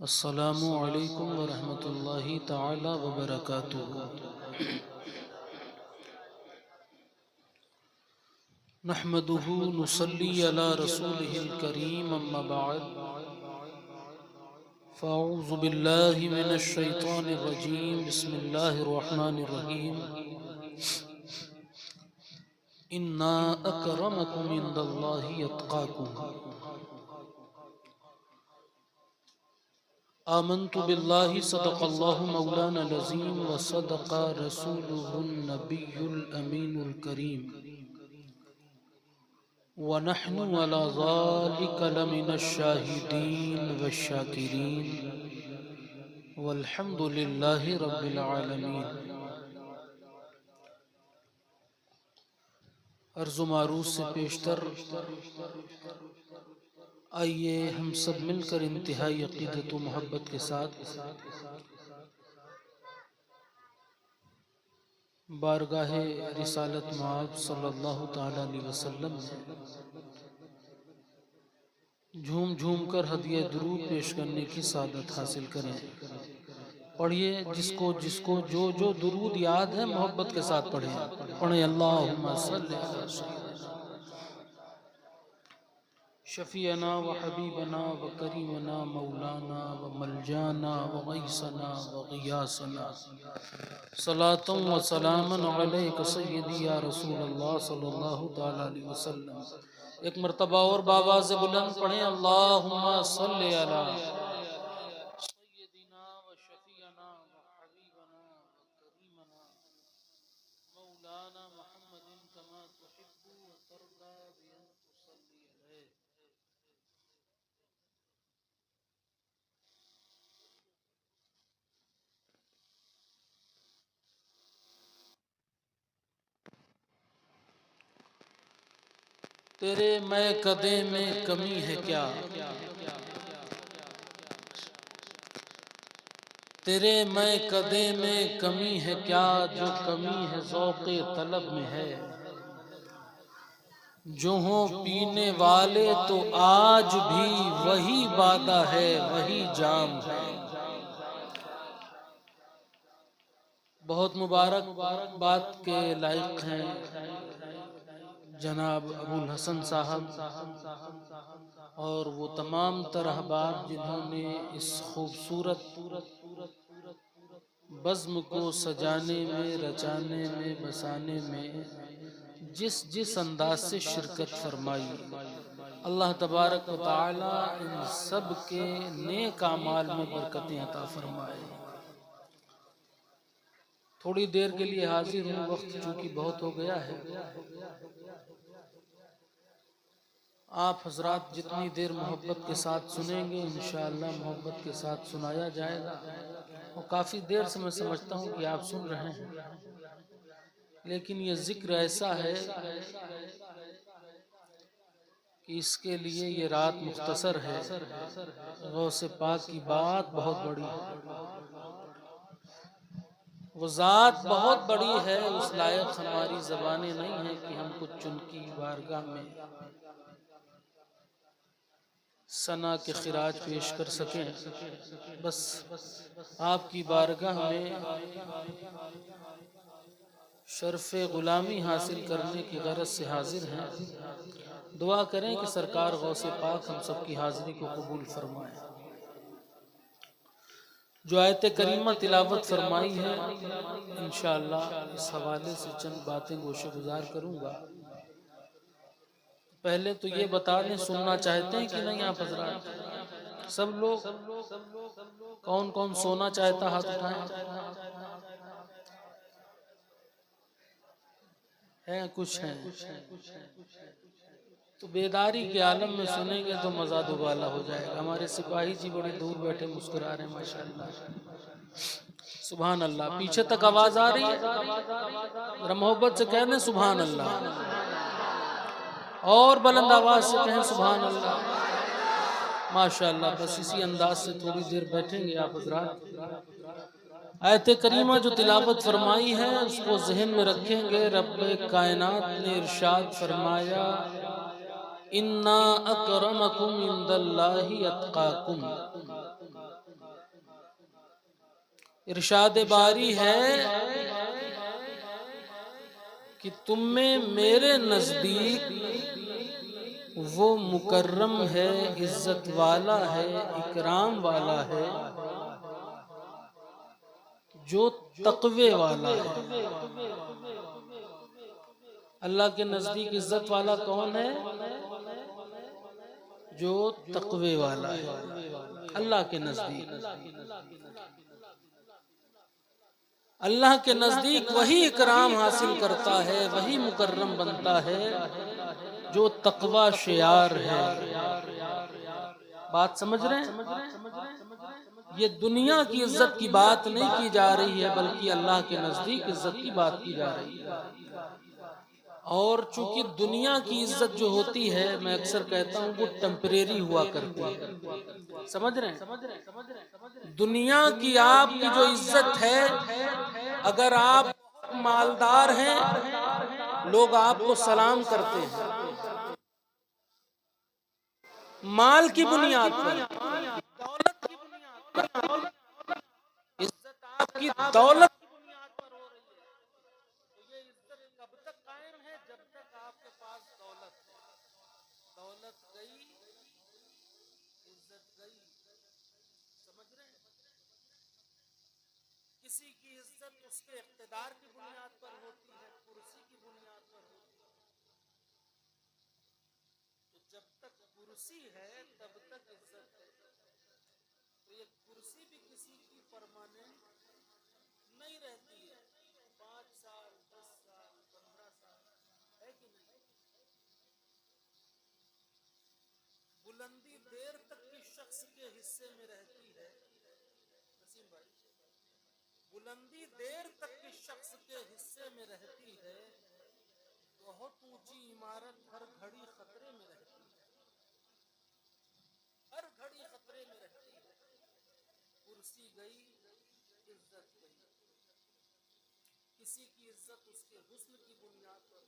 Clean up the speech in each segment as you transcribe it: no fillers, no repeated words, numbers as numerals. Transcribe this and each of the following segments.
السلام علیکم ورحمۃ اللہ تعالی وبرکاتہ۔ نحمده نصلی علی رسوله الکریم، اما بعد فاعوذ باللہ من الشیطان الرجیم، بسم اللہ الرحمن الرحیم۔ انا اکرمکم عند اللہ اتقاکم۔ آمنت باللہ صدق اللہ مولانا العظیم وصدق رسولہ النبی الامین الکریم، ونحن علی ذلک لمن الشاہدین والشاکرین، والحمد للہ رب العالمین۔ عرض و معروض سے پیشتر آئیے ہم سب مل کر انتہائی عقیدت و محبت کے ساتھ بارگاہ رسالت مآب صلی اللہ تعالی علیہ وسلم میں جھوم جھوم کر ہدیہ درود پیش کرنے کی سعادت حاصل کریں۔ پڑھیے جس کو جو درود یاد ہے محبت کے ساتھ پڑھیں۔ اللہم صلی علی سیدنا شفیعنا و حبیبنا و کریمنا مولانا و ملجانا و غیثنا و غیاثنا، صلاۃ و سلاما علیک سیدی یا رسول اللہ صلی اللہ تعالی علیہ وسلم۔ ایک مرتبہ اور باواز بلند پڑھیں، اللہم صلی علی سیدنا و شفیعنا و حبیبنا و کریمنا مولانا محمد کما تحب و ترضى بأن تصلی علیہ۔ تیرے میں قدے میں کمی ہے کیا، تیرے میں قدے میں کمی ہے کیا، جو کمی ہے ذوق طلب میں ہے۔ جو ہوں پینے والے تو آج بھی وہی وعدہ ہے، وہی جام ہے۔ بہت مبارک بات کے لائق ہیں جناب ابو الحسن صاحب اور وہ تمام تر احباب جنہوں نے اس خوبصورت بزم کو سجانے میں، رچانے میں، بسانے میں جس انداز سے شرکت فرمائی۔ اللہ تبارک و تعالی ان سب کے نیک اعمال میں برکتیں عطا فرمائے۔ تھوڑی دیر کے لیے حاضر ہوں، وقت چونکہ بہت ہو گیا ہے۔ آپ حضرات جتنی دیر محبت کے ساتھ سنیں گے انشاءاللہ محبت کے ساتھ سنایا جائے گا، اور کافی دیر سے میں سمجھتا ہوں کہ آپ سن رہے ہیں، لیکن یہ ذکر ایسا ہے کہ اس کے لیے یہ رات مختصر ہے۔ غوث پاک کی بات بہت بڑی ہے، وہ ذات بہت بڑی ہے، اس لائق ہماری زبانیں نہیں ہیں کہ ہم کچھ ان کی بارگاہ میں ثنا کے خراج پیش کر سکیں۔ بس آپ کی بارگاہ میں شرف غلامی حاصل کرنے کی غرض سے حاضر ہیں۔ دعا کریں کہ سرکار غوث پاک ہم سب کی حاضری کو قبول فرمائے۔ جو آیت کریمہ تلاوت فرمائی ہے انشاءاللہ اس حوالے سے چند باتیں گوشہ گزار کروں گا۔ پہلے تو یہ بتا دیں سننا چاہتے ہیں کہ نہیں آپ حضرات؟ سب لوگ کون کون سونا چاہتا ہاتھ اٹھائیں؟ ہیں کچھ ہیں تو بیداری کے عالم میں سنیں گے تو مزہ دوبالا ہو جائے گا۔ ہمارے سپاہی جی بڑے دور بیٹھے مسکرا رہے ہیں ماشاءاللہ، سبحان اللہ۔ پیچھے تک آواز آ رہی ہے؟ ذرا محبت سے کہہ دیں سبحان اللہ، اور بلند آواز سے کہیں سبحان اللہ۔ ماشاءاللہ، بس اسی انداز سے تھوڑی دیر بیٹھیں گے آپ حضرات۔ آیت کریمہ جو تلاوت فرمائی ہے اس کو ذہن میں رکھیں گے۔ رب کائنات نے ارشاد فرمایا، اِنَّا أَكْرَمَكُمْ عِنْدَ اللَّهِ أَتْقَاكُمْ۔ ارشاد باری ہے کہ تم میں میرے نزدیک وہ مکرم ہے، عزت والا ہے، اکرام والا ہے جو تقوی والا ہے۔ اللہ کے نزدیک عزت والا کون ہے؟ جو تقوی والا ہے اللہ کے نزدیک۔ اللہ کے نزدیک وہی اکرام حاصل کرتا ہے، وہی مکرم بنتا ہے جو تقوی شعار ہے۔ بات سمجھ رہے ہیں؟ یہ دنیا کی عزت کی بات نہیں کی جا رہی ہے، بلکہ اللہ کے نزدیک عزت کی بات کی جا رہی ہے۔ اور چونکہ دنیا کی عزت جو ہوتی ہے، میں اکثر کہتا ہوں وہ ٹیمپریری ہوا کرتی ہے۔ سمجھ رہے ہیں؟ دنیا کی آپ کی جو عزت ہے، اگر آپ مالدار ہیں لوگ آپ کو سلام کرتے ہیں مال کی بنیاد پر، دولت کی بنیاد پر، عزت آپ کی دولت کی بنیاد پر ہو رہی ہے۔ تو یہ عزت کب تک قائم ہے؟ جب تک آپ کے پاس دولت ہے۔ دولت گئی، عزت گئی۔ سمجھ رہے ہیں؟ کسی کی عزت اس کے اقتدار کی بنیاد پر ہوتی ہے، کرسی کی بنیاد پر ہوتی ہے۔ تو جب تک کرسی ہے تب تک عزت ہے۔ تو یہ کرسی بھی کسی کی پرماننٹ نہیں رہتی ہے، 5 سال 10 سال 15 سال ہے کہ نہیں؟ بلندی دیر تک کے شخص کے حصے میں رہتی ہے نسیم بھائی، بلندی دیر تک کے شخص کے حصے میں رہتی ہے، بہت اونچی عمارت ہر گھڑی خطرے میں رہتی ہے، ہر گھڑی خطرے میں رہتی ہے۔ کرسی گئی، عزت گئی۔ کسی کی عزت اس کے حسن کی بنیاد پر،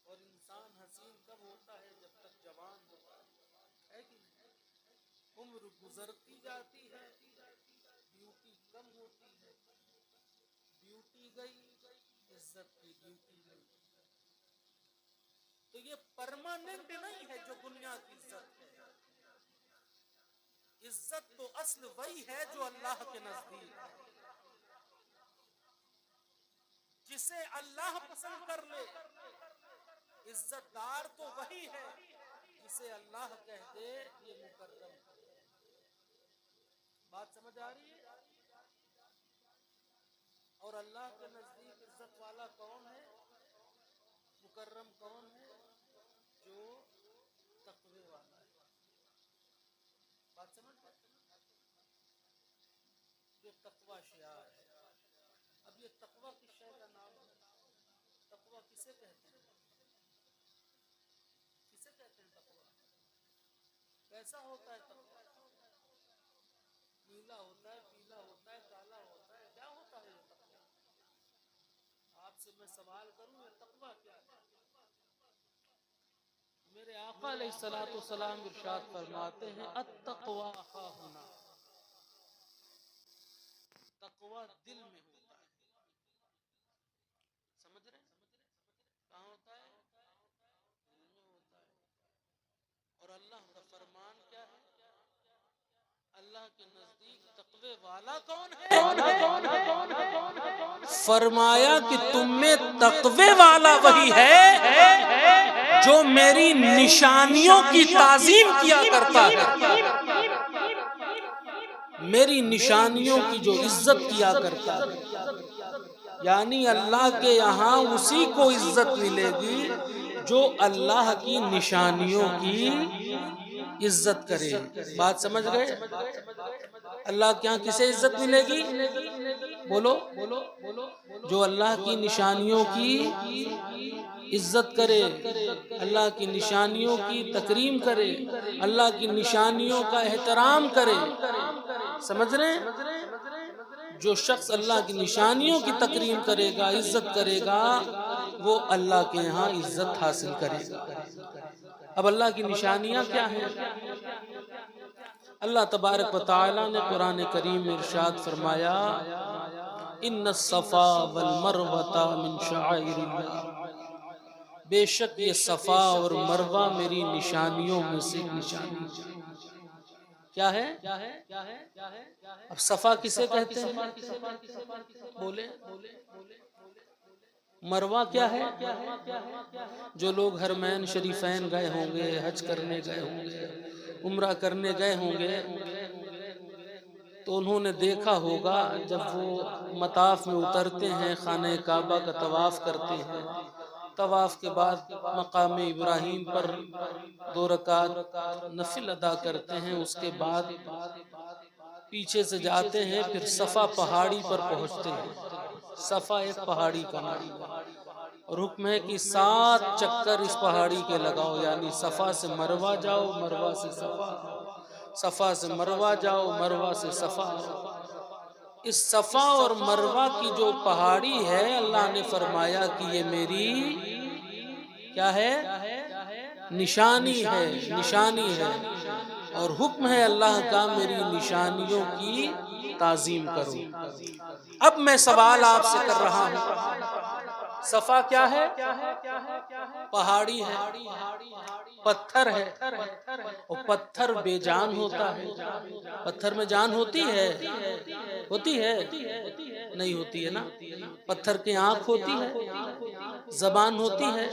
اور انسان حسین کب ہوتا ہے؟ جب تک جوان ہوتا ہے کہ نہیں؟ عمر گزرتی جاتی ہے، بیوٹی کم ہوتی ہے، بیوٹی گئی، عزت کی ڈیوٹی گئی۔ تو یہ پرماننٹ نہیں ہے جو دنیا کی عزت ہے۔ عزت تو اصل وہی ہے جو اللہ کے نزدیک ہے، جسے اللہ پسند کر لے۔ عزت دار تو وہی ہے جسے اللہ کہہ دے یہ مکرم ہے۔ بات سمجھ آ رہی ہے؟ اور اللہ کے نزدیک عزت والا کون ہے؟ مکرم کون ہے؟ جو تقوی والا ہے۔ بات سمجھ؟ جو تقوی شعار ہے۔ اب یہ تقوی کس شے کا نام ہے؟ تقوی کسے کہتے ہیں؟ کسے کہتے ہیں تقوی؟ کیسا ہوتا ہے تقوی؟ نیلا ہوتا ہے، پیلا ہوتا ہے، کالا ہوتا ہے، کیا ہوتا ہے یہ تقوی؟ آپ سے میں سوال کروں یہ تقوی کیا ہے؟ میرے آقا علیہ الصلوۃ والسلام ارشاد فرماتے ہیں التقوی ہا ہنا، تقوی دل میں ہوتا ہے۔ سمجھ رہے ہیں؟ کہاں ہوتا ہے؟ دل میں ہوتا ہے۔ اور اللہ کا فرمان کیا ہے؟ اللہ کے نزدیک تقوی والا کون ہے؟ فرمایا کہ تم میں تقوی والا وہی ہے جو میری نشانیوں کی تعظیم کیا کرتا ہے، میری نشانیوں کی جو عزت کیا کرتا ہے۔ یعنی اللہ کے یہاں اسی کو عزت ملے گی جو اللہ کی نشانیوں کی عزت کرے۔ بات سمجھ گئے؟ اللہ کے یہاں کسے عزت ملے گی؟ بولو، جو اللہ کی نشانیوں کی عزت کرے، اللہ کی نشانیوں کی تکریم کرے، اللہ کی نشانیوں کا احترام کرے۔ سمجھ رہے ہیں؟ جو شخص اللہ کی نشانیوں کی تکریم کرے گا، عزت کرے گا، وہ اللہ کے یہاں عزت حاصل کرے گا۔ اب اللہ کی نشانیاں کیا ہیں؟ اللہ تبارک و تعالی نے قرآن کریم میں ارشاد فرمایا ان الصفا والمروۃ من شعائر اللہ، بے شک یہ صفا اور مروہ میری نشانیوں میں سے نشانی کیا ہے؟ اب صفا کسے کہتے ہیں؟ بولے مروہ کیا ہے؟ جو لوگ حرمین شریفین گئے ہوں گے، حج کرنے گئے ہوں گے، عمرہ کرنے گئے ہوں گے، تو انہوں نے دیکھا ہوگا جب وہ مطاف میں اترتے ہیں، خانہ کعبہ کا طواف کرتے ہیں، طواف کے بعد مقام ابراہیم پر 2 رکعت نفل ادا کرتے ہیں، اس کے بعد پیچھے سے جاتے ہیں، پھر صفا پہاڑی پر پہنچتے ہیں۔ صفا ایک پہاڑی کا نام ہے اور حکم ہے کہ 7 چکر اس پہاڑی کے لگاؤ، یعنی صفا سے مروہ جاؤ، مروہ سے صفا، صفا سے مروہ جاؤ، مروہ سے صفا جاؤ۔ اس صفا اور مروہ کی جو پہاڑی ہے، اللہ نے فرمایا کہ یہ میری کیا ہے؟ نشانی ہے، نشانی ہے، اور حکم ہے اللہ کا میری نشانیوں کی تعظیم کرو۔ اب میں سوال آپ سے کر رہا ہوں، صفا کیا ہے؟ پہاڑی ہے، پتھر ہے، اور پتھر بے جان ہوتا ہے۔ پتھر میں جان ہوتی ہے؟ ہوتی ہے؟ نہیں ہوتی ہے نا۔ پتھر کی آنکھ ہوتی ہے، زبان ہوتی ہے،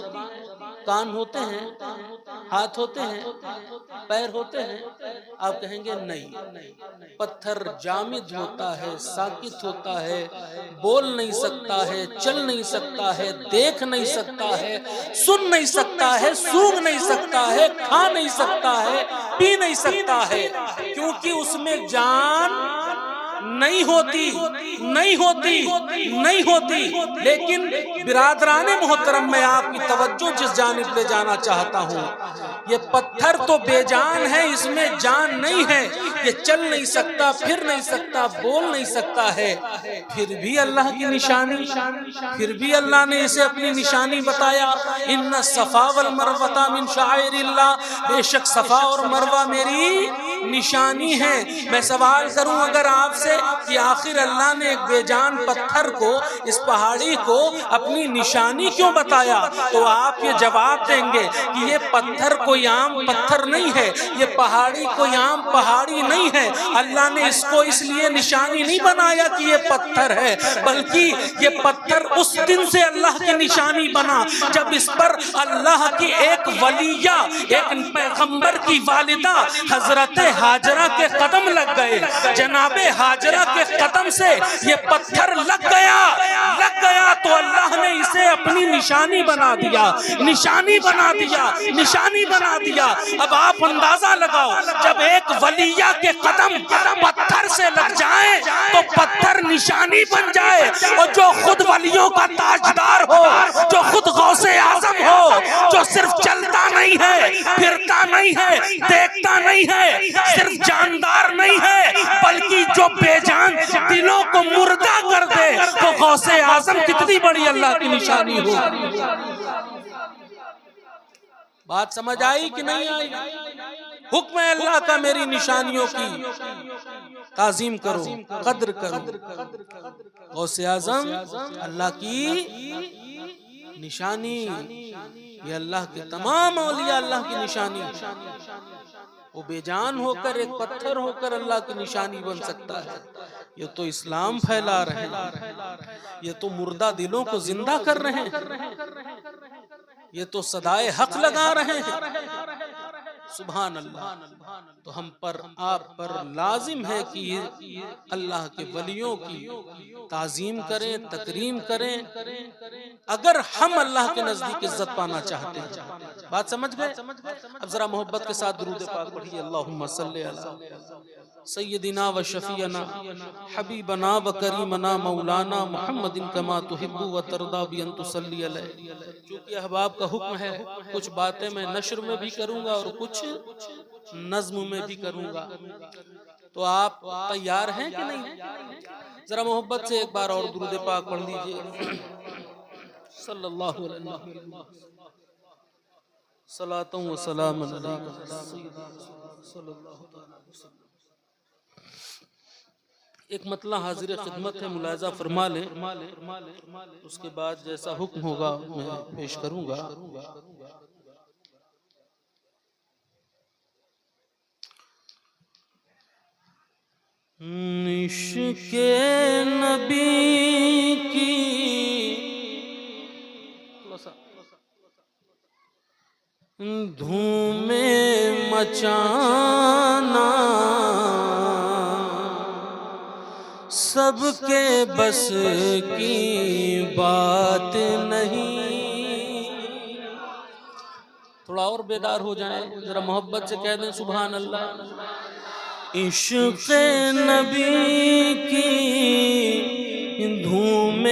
کان ہوتے ہیں، ہاتھ ہوتے ہیں، پیر ہوتے ہیں؟ آپ کہیں گے نہیں، پتھر جامد ہوتا ہے، ساکت ہوتا ہے، بول نہیں سکتا ہے، چل نہیں سکتا ہے، دیکھ نہیں سکتا ہے، سن نہیں سکتا ہے، سونگ نہیں سکتا ہے، کھا نہیں سکتا ہے، پی نہیں سکتا ہے، کیونکہ اس میں جان نہیں ہوتی، نہیں ہوتی، نہیں ہوتی۔ لیکن برادران محترم، میں آپ کی توجہ جس جانب لے جانا چاہتا ہوں، یہ پتھر تو بے جان ہے، اس میں جان نہیں ہے، یہ چل نہیں سکتا، پھر نہیں سکتا، بول نہیں سکتا ہے، پھر بھی اللہ کی نشانی، پھر بھی اللہ نے اسے اپنی نشانی بتایا۔ ان الصفا والمروۃ من شعائر اللہ، بے شک صفا اور مروہ میری نشانی ہے۔ میں سوال کروں اگر آپ سے کہ آخر اللہ نے ایک بے جان پتھر کو، اس پہاڑی کو اپنی نشانی کیوں بتایا، تو آپ یہ جواب دیں گے کہ یہ پتھر کوئی عام پتھر نہیں ہے، یہ پہاڑی کوئی عام پہاڑی نہیں ہے، اللہ نے اس کو اس لیے نشانی نہیں بنایا کہ یہ پتھر ہے، بلکہ یہ پتھر اس دن سے اللہ کی نشانی بنا جب اس پر اللہ کی ایک ولیہ، ایک پیغمبر کی والدہ حضرت ہاجرہ کے قدم لگ گئے۔ جناب ہاجرہ کے قدم سے یہ پتھر لگ گیا تو اللہ نے اسے اپنی نشانی بنا دیا، نشانی بنا دیا، نشانی بنا دیا۔ اب آپ اندازہ لگاؤ، جب ایک ولیہ کے قدم پتھر سے لگ جائیں تو پتھر نشانی بن جائے، اور جو خود ولیوں کا تاجدار ہو، جو خود غوث اعظم ہو، جو صرف چلتا نہیں ہے، پھرتا نہیں ہے، دیکھتا نہیں ہے، صرف جاندار نہیں ہے، بلکہ جو بے جان دلوں کو مردہ کر دے، تو غوث اعظم کتنی بڑی اللہ کی نشانی ہو۔ بات سمجھ آئی کہ نہیں آئی؟ حکم ہے اللہ کا میری نشانیوں کی تعظیم کرو، قدر کرو۔ غوث اعظم اللہ کی نشانی، یہ اللہ کے تمام اولیاء اللہ کی نشانی۔ وہ بے جان ہو کر، ایک پتھر ہو کر اللہ کی نشانی بن سکتا ہے۔ یہ تو اسلام پھیلا رہے ہیں، یہ تو مردہ دلوں کو زندہ کر رہے ہیں، یہ تو صدائے حق لگا رہے ہیں۔ سبحان اللہ۔ تو ہم پر، آپ پر لازم ہے کہ اللہ کے ولیوں کی تعظیم کریں، تکریم کریں، اگر ہم اللہ کے نزدیک عزت پانا چاہتے ہیں۔ بات سمجھ گئے؟ اب ذرا محبت کے ساتھ درود پاک پڑھیے، اللہم صلی علی سیدنا و شفیعنا حبیبنا و کریمنا مولانا محمد کما تحب و ترضی بان تصلی علیہ۔ چونکہ احباب کا حکم ہے، کچھ باتیں میں نشر میں بھی کروں گا اور کچھ نظم میں بھی کروں گا، تو آپ تیار ہیں کہ نہیں؟ ذرا محبت سے ایک بار اور درود پاک پڑھ لیجئے، صلی اللہ علیہ وسلم، صلاۃ و سلام علیکم۔ صلی اللہ علیہ وسلم۔ ایک مطلع حاضر خدمت ہے، ملاحظہ فرما لیں، اس کے بعد جیسا حکم ہوگا میں پیش کروں گا۔ عشق نبی کی دھوم مچانا سب کے بس کی بات نہیں۔ تھوڑا اور بیدار ہو جائیں، ذرا محبت سے کہہ دیں سبحان اللہ۔ عشق نبی کی دھوم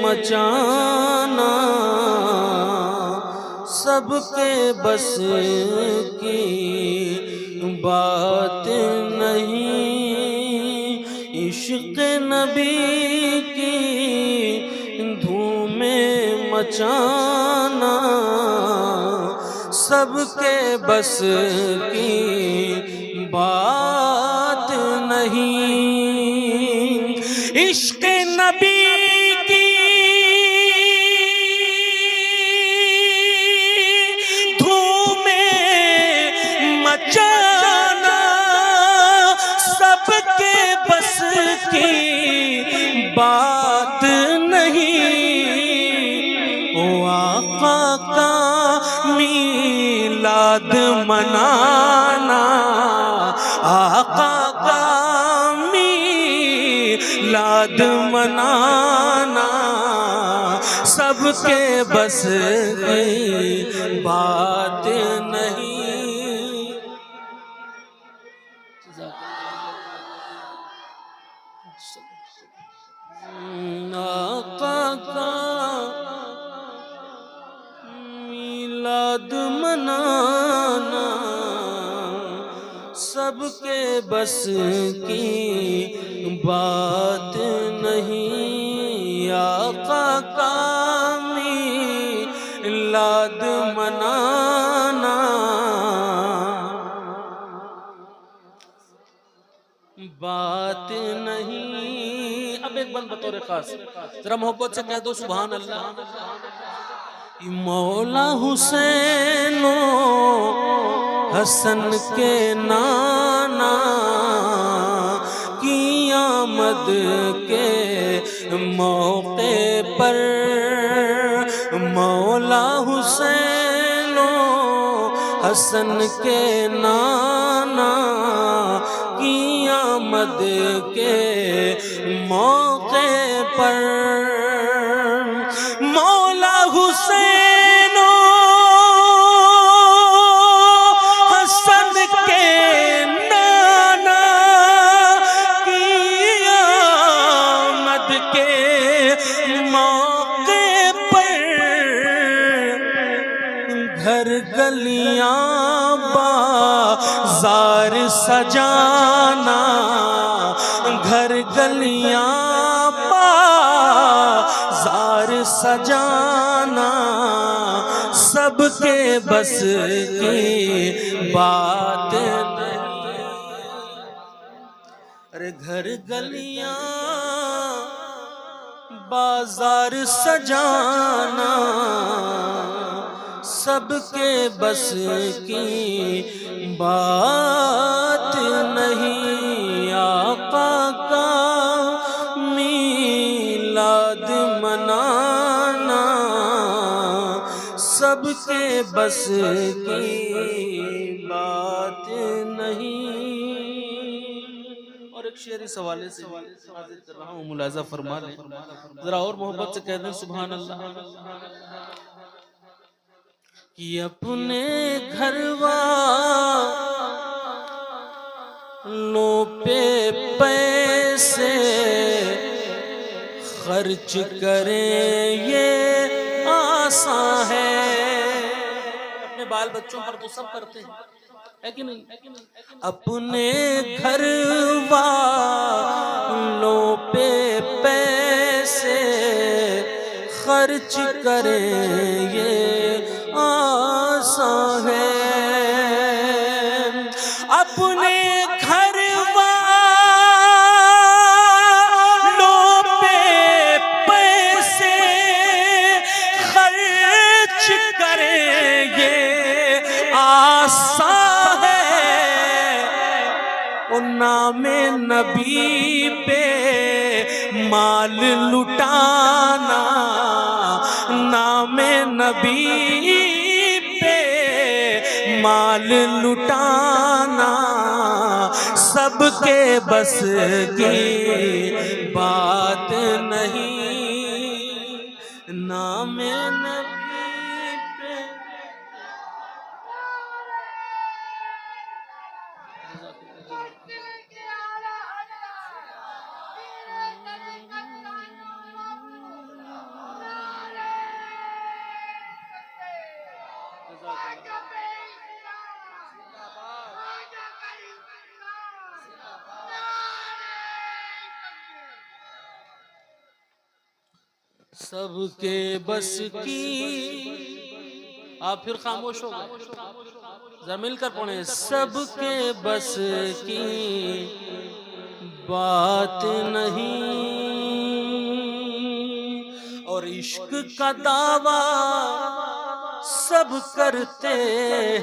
مچانا سب کے بس کی بات نہیں۔ عشق نبی کی دھوم مچانا سب کے بس کی بات نہیں۔ عشق نبی کی دھوم مچانا سب کے بس کی بات نہیں۔ او آقا کا میلاد منانا، آقا کا میلاد منانا سب کے بس کی بات نہیں۔ آقا کا میلاد منانا سب کے بس کی بات نہیں۔ آقا کا میلاد منانا بات نہیں۔ اب ایک بند بطور خاص ذرا محبت سے کہہ دو سبحان اللہ۔ مولا حسین و حسن کے نانا کی آمد کے موقع پر مولا حسین و حسن کے نانا کی آمد کے موقع پر مولا حسین و حسن کے نانا کی آمد کے موقع پر گھر گلیاں بازار سجانا، گھر گلیاں بازار سجانا سب کے بس کی بات نہیں۔ ارے گھر گلیاں بازار سجانا سب کے بس کی بات نہیں۔ آقا کا میلاد منانا سب کے بس کی بات نہیں۔ اور ایک شعر اس حوالے سے حاضر کر رہا ہوں، ملاحظہ فرما لیں، ذرا اور محبت سے کہہ دیں سبحان اللہ۔ کہ اپنے گھر والوں پہ پیسے خرچ کریں یہ آسان ہے۔ اپنے بال بچوں پر تو سب کرتے ہیں، ہے کہ نہیں؟ اپنے گھر والوں پہ پیسے خرچ کریں یہ آسان ہے۔ اور نام نبی پہ مال لٹانا، نام نبی پہ مال لٹانا سب کے بس کی بات نہیں، نام نبی پہ سب کے بس کی، آپ پھر خاموش ہو گئے، ذرا مل کر پڑھیں، سب کے بس کی بات نہیں، اور عشق کا دعویٰ سب کرتے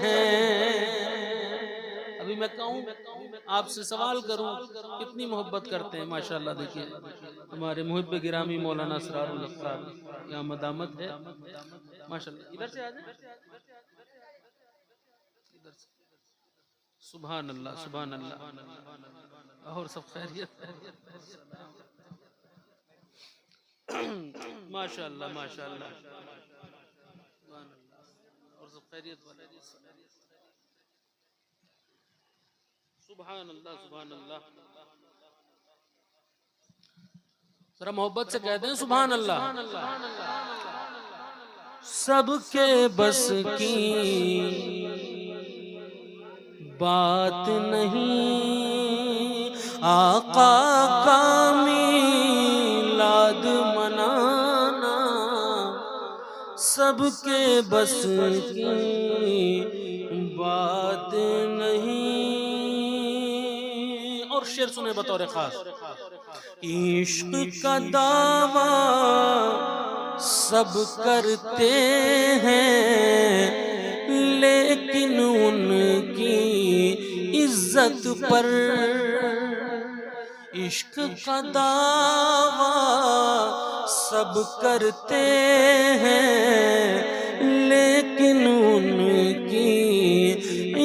ہیں۔ ابھی میں کہوں، آپ سے سوال کروں، کتنی محبت کرتے ہیں؟ ماشاءاللہ دیکھیے ہمارے محب گرامی مولانا اسرار الحق صاحب یہاں مدامت ہے ماشاءاللہ، ادھر سے آ جائیں، ادھر سے، سبحان اللہ سبحان اللہ، اور سب خیریت ہے؟ ماشاءاللہ ماشاءاللہ، سبحان اللہ، اور سب خیریت والے، سبحان اللہ سبحان اللہ، ذرا محبت سے کہتے ہیں سبحان اللہ۔ سب کے بس کی بات نہیں، آقا کا میلاد منانا سب کے بس کی بات نہیں۔ اور شعر سنیں بطور خاص، عشق کا دعویٰ سب کرتے ہیں لیکن ان کی عزت پر، عشق کا دعویٰ سب کرتے ہیں لیکن ان کی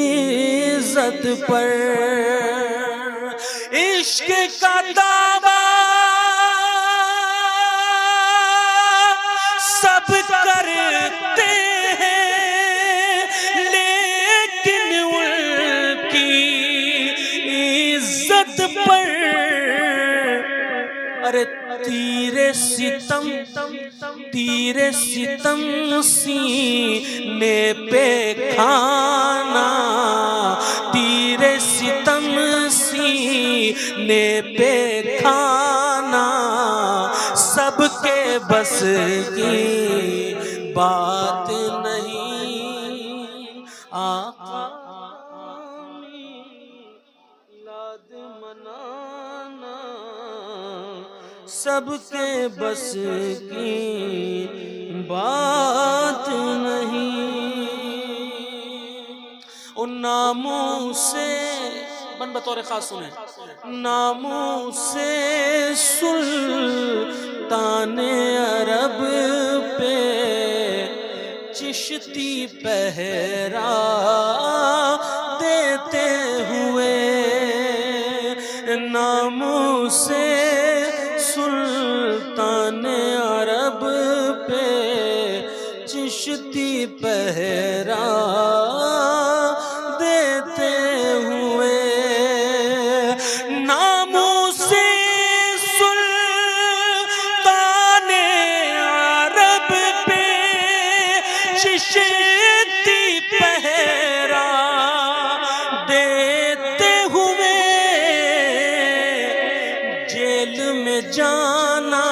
عزت پر، عشق کا دعویٰ سب کرتے ہیں لیکن ان کی عزت پر، ارے تیر ستم سینے پہ کھانا، تیر ستم سینے پہ کھانا سب کے بس کی بات نہیں، آقا میلاد منانا سب کے بس کی بات نہیں۔ ان ناموں سے بطور خاص سنیں، ناموں سے سلطان عرب پہ چشتی پہرا دیتے ہوئے، ناموں سے سلطان عرب پہ چشتی پہرا دیتے ہوئے، ناموں سے سلطان عرب پہ چشتی پہرا دیتے ہوئے، جیل میں جانا،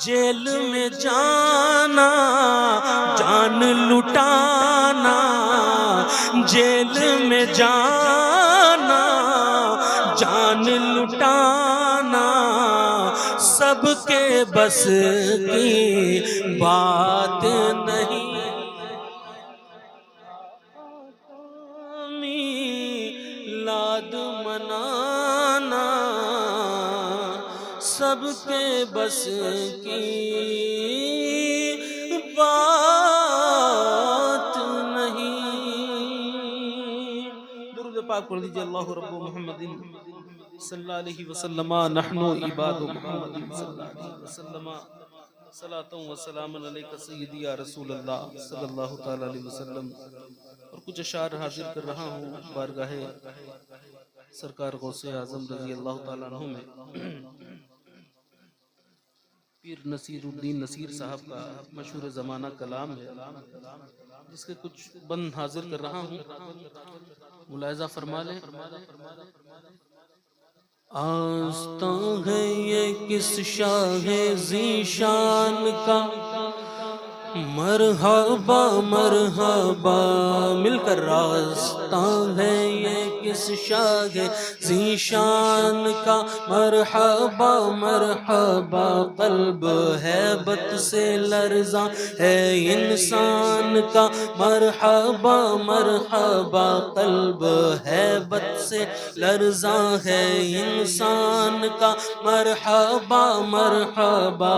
جیل میں جانا جان لٹانا، جیل میں جانا جان لٹانا سب کے بس کی بات نہیں، میلاد منانا سب کے بس کی بات نہیں۔ درود پاک پڑھ دیجئے۔ اللہ رب محمد صلی اللہ علیہ وسلم نحن عباد محمد صلی اللہ علیہ وسلم صلاۃ و سلام علیک سیدی یا رسول اللہ صلی اللہ تعالی علیہ وسلم۔ اور کچھ اشعار حاضر کر رہا ہوں بارگاہ سرکار غوث اعظم رضی اللہ تعالیٰ عنہ میں۔ پیر نصیر الدین نصیر صاحب کا مشہور زمانہ کلام ہے، جس کے کچھ بند حاضر کر رہا ہوں، ملاحظہ فرما لیں۔ آستاں ہے یہ کس شاہ ذیشان کا، مرحبا مرحبا مل کر راستاں ہے یہ کس شاہ ذیشان کا، مرحبا مرحبا قلب ہیبت سے لرزاں ہے انسان کا، مرحبا مرحبا قلب ہیبت سے لرزاں ہے انسان کا، مرحبا مرحبا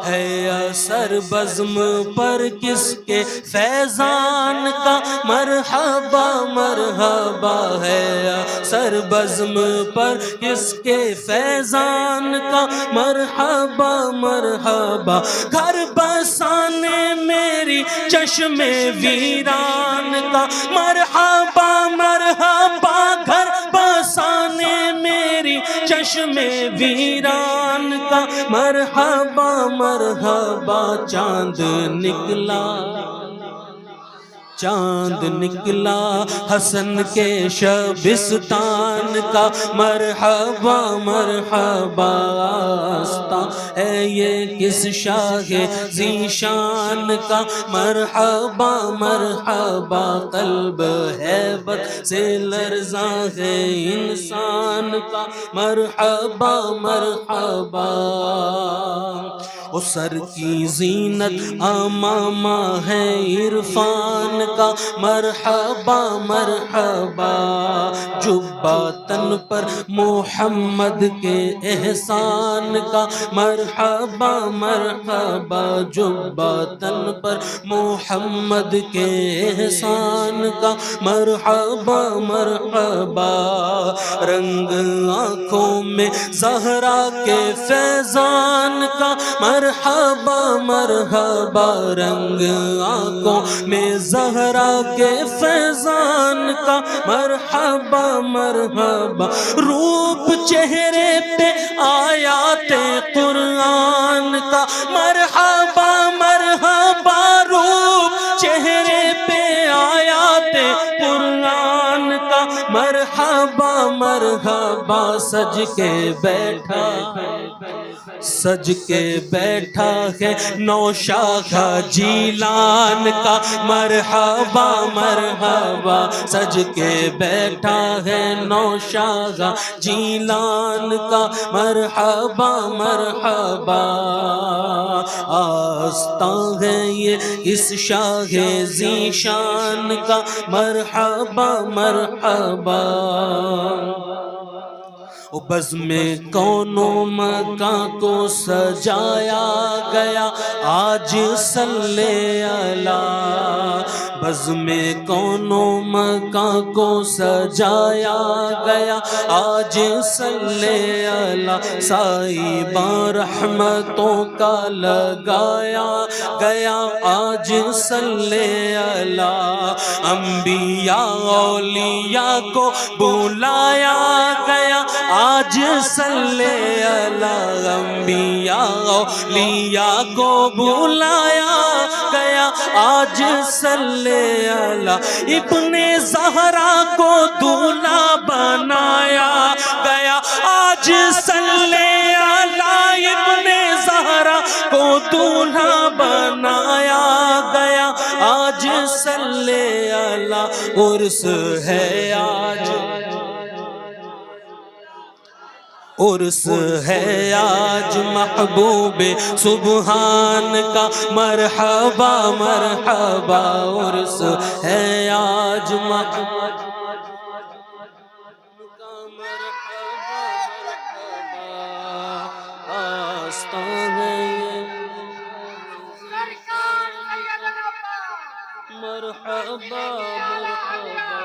ہے اثر بزم پر کس کے فیضان کا، مرحبا مرحبا ہے اثر بزم پر کس کے فیضان کا، مرحبا مرحبا گھر بسانے میری چشم ویران کا، مرحبا مرحبا گھر بسانے میری چشم ویران کا، مرحبا مرحبا چاند نکلا چاند نکلا حسن کے شبستان کا، مرحبا مرحبا آستاں ہے یہ کس شاہ ذیشان کا، مرحبا مرحبا قلب ہیبت سے لرزاں ہے انسان کا، مرحبا مرحبا سر کی زینت امامہ ہے عرفان کا، مرحبا مرحبا جبہ تن پر محمد کے احسان کا، مرحبا مرحبا جبہ تن پر محمد کے احسان کا، مرحبا مرحبا رنگ آنکھوں میں زہرا کے فیضان کا، مرحبا مرحبا رنگ آنکھوں میں زہرا کے فیضان کا، مرحبا مرحبا روپ چہرے پہ آیات قرآن کا، مرحبا مرحبا روپ چہرے پہ آیات قرآن کا، مرحبا مرحبا سج کے بیٹھا ہے نوشاخہ جیلان کا، مرحبا مرحبا سج کے بیٹھا ہے نوشاخہ جیلان کا، مرحبا مرحبا آستاں ہے یہ اس شاہ ذیشان کا، مرحبا مرحبا بزم کونوں مکاں کو سجایا گیا آج صلی اللہ، بزم کونوں مکاں کو سجایا گیا آج صلی اللہ، سائباں رحمتوں کا لگایا گیا آج صلی اللہ، انبیاء اولیاء کو بلایا گیا آج صلی اللہ، انبیاء اولیاء کو بلایا گیا آج صلی اللہ، ابن زہرا کو دولہا بنایا گیا آج صلی اللہ، ابن زہرا کو دولہا بنایا گیا آج صلی اللہ، عرس ہے آج عرس ہے آج محبوب سبحان کا، مرحبا مرحبا عرس ہے آج مرحبا مرحبا.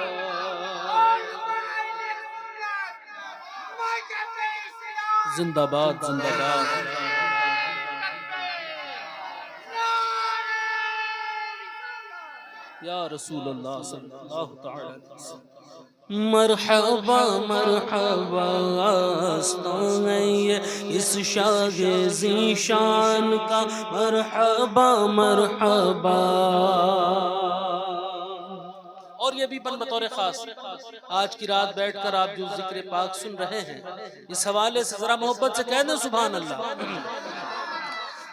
زندہ باد زندہ باد. یا رسول اللہ صلی اللہ تعالی علیہ وسلم. مرحبا مرحبا آستان ہے یہ اس شاہ ذیشان کا. مرحبا مرحبا. اور یہ بھی بطور خاص آج کی رات بیٹھ کر آپ جو ذکر پاک سن رہے ہیں، اس حوالے سے ذرا محبت سے کہہ دیں سبحان اللہ.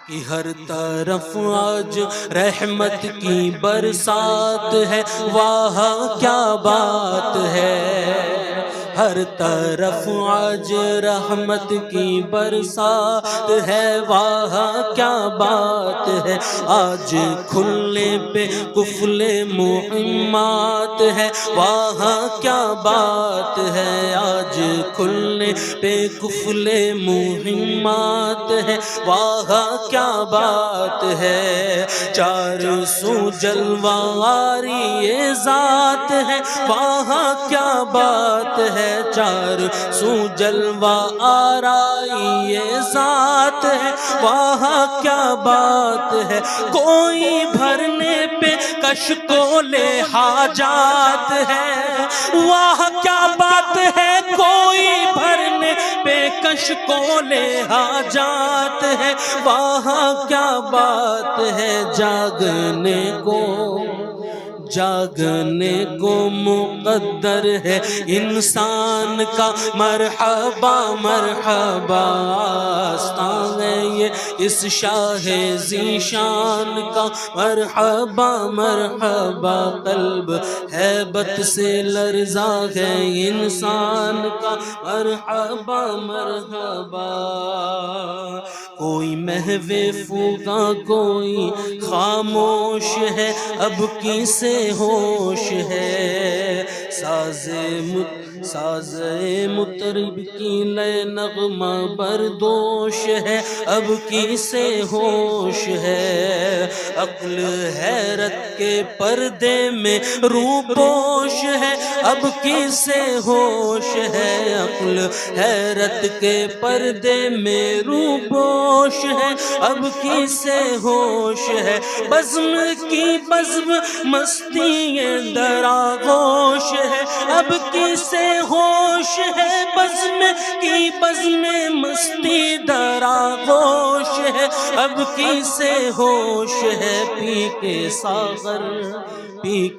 کہ ہر طرف آج رحمت کی برسات ہے، واہ کیا بات ہے. ہر طرف آج رحمت کی برسات ہے، واہ کیا بات ہے. آج کھلنے پہ قفل مہمات ہے، واہ کیا بات ہے. آج کھلنے پہ قفل مہمات ہے، واہ کیا بات ہے. چار سو جلوہ آری یہ ذات ہے، واہ کیا بات ہے. چار سو جلوہ آرائی یہ ذات ہے، واہ کیا بات ہے. کوئی بھرنے پہ کشکول حاجات ہے، واہ کیا بات ہے. کوئی بھرنے پہ کشکول حاجات ہے، واہ کیا بات ہے. جاگنے کو مقدر ہے انسان کا. مرحبا مرحبا آستان ہے یہ اس شاہ ذیشان کا. مرحبا مرحبا. قلب ہیبت سے لرزا ہے انسان کا. مرحبا مرحبا. کوئی محو فوقا کوئی خاموش ہے، اب کسے ہوش ہے. ساز مطرب کی لے نغمہ بردوش ہے، اب کسے ہوش ہے. عقل حیرت کے پردے میں روپوش ہے، اب کسے ہوش ہے. عقل حیرت کے پردے میں روپوش ہے، اب کسے ہوش ہے. بزم کی بزم مستی دراغوش ہے، اب کسے ہوش ہے. بزم کی بزم مستی دراغوش ہے، اب کسے ہوش ہے. پی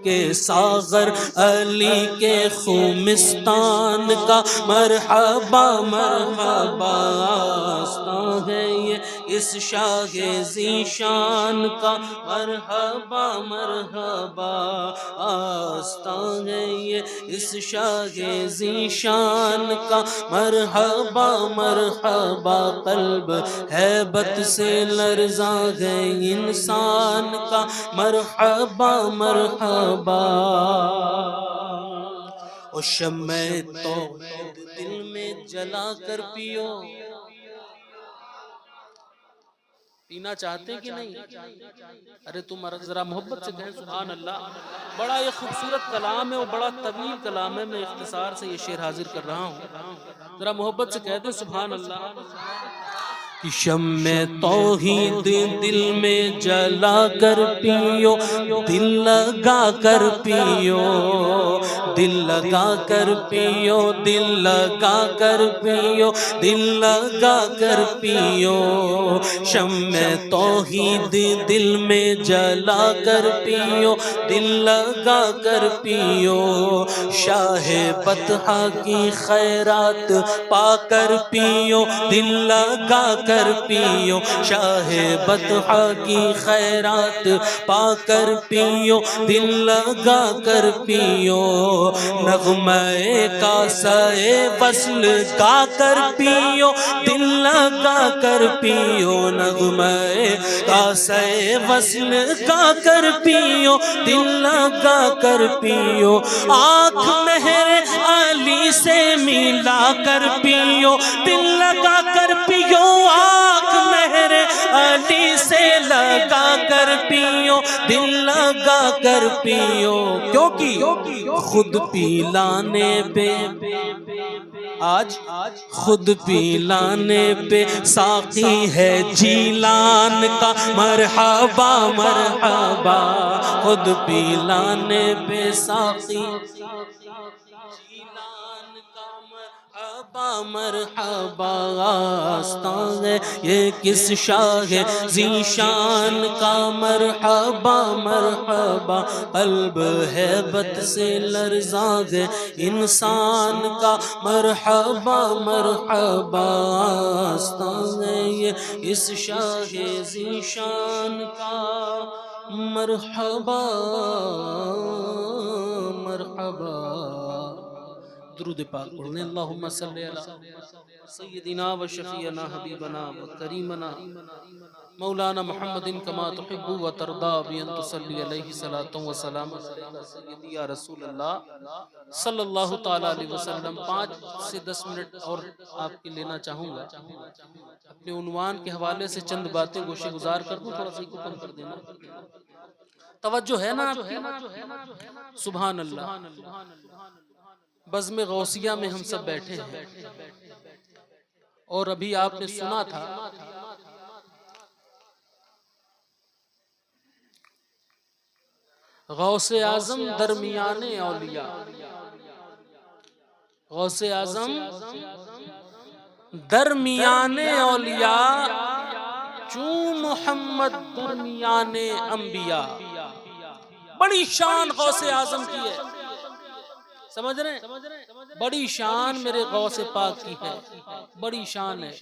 کے ساغر علی کے خمستان کا. مرحبا مرحبا آستان ہے یہ اس شاہ ذیشان کا. مرحبا مرحبا آستان ہے یہ اس شاہ ذیشان کا. مرحبا مرحبا. قلب ہیبت سے لرزا ہے انسان کا. مرحبا مرحبا. او شمع توحید دل میں جلا کر پیو. پینا چاہتے ہیں کہ نہیں؟ ارے تم ذرا محبت سے کہیں سبحان اللہ. بڑا یہ خوبصورت کلام ہے اور بڑا طویل کلام ہے. میں اختصار سے یہ شعر حاضر کر رہا ہوں، ذرا محبت سے کہہ دیں سبحان اللہ. شمع توحید دل میں جلا کر پیو، دل لگا کر پیو. دل لگا کر پیو، دل لگا کر پیو، دل لگا کر پیو. شمع توحید دل میں جلا کر پیو، دل لگا کر پیو. شاہ بطحہ کی خیرات پا کر پیو، دل لگا کر پیو. شاہ بطحہ کی خیرات پا کر پیو، دل لگا کر پیو. نغمہ کاسہ وصل گا کر پیو، دل لگا کر پیو. نغمہ کاسہ وصل گا کر پیو، دل لگا کر پیو. آنکھ مہر علی سے ملا کر پیو، دل لگا کر پیو. آنکھ مہر علی سے لگا کر کر پیو، دل لگا کر پیو، کیونکہ خود پلانے پہ آج خود پلانے پہ ساقی ہے جیلان کا، مرحبا مرحبا، خود پلانے پہ ساقی جیلان کا، مرحبا مرحبا، آستان ہے یہ کس شاہ ذیشان کا، مرحبا مرحبا، قلب ہیبت سے لرزاں ہے انسان کا، مرحبا مرحبا، آستان ہے یہ اس شاہ ذیشان کا، مرحبا مرحبا۔ درود پاک پڑھنے، اللہم صلی علی سیدنا و شفیعنا حبیبنا و کریمنا مولانا محمد کما تحب و ترضا بین تصلی علیہ صلاۃ و سلام علیہ سیدی یا رسول اللہ صلی اللہ تعالی علیہ وسلم۔ 5 سے 10 منٹ اور آپ کے لینا چاہوں گا، اپنے عنوان کے حوالے سے چند باتیں گوشے گزار کر دوں، تھوڑا سا کم کر دینا، توجہ ہے نا آپ کی؟ سبحان اللہ۔ بزم غوثیہ میں ہم سب بیٹھے ہیں، اور ابھی آپ نے سنا تھا غوث اعظم درمیان اولیاء، غوث اعظم درمیان اولیاء، چوں محمد درمیان انبیاء۔ بڑی شان غوث اعظم کی ہے، سمجھ رہے ہیں؟ بڑی شان میرے غوث پاک کی ہے، بڑی شان ہے۔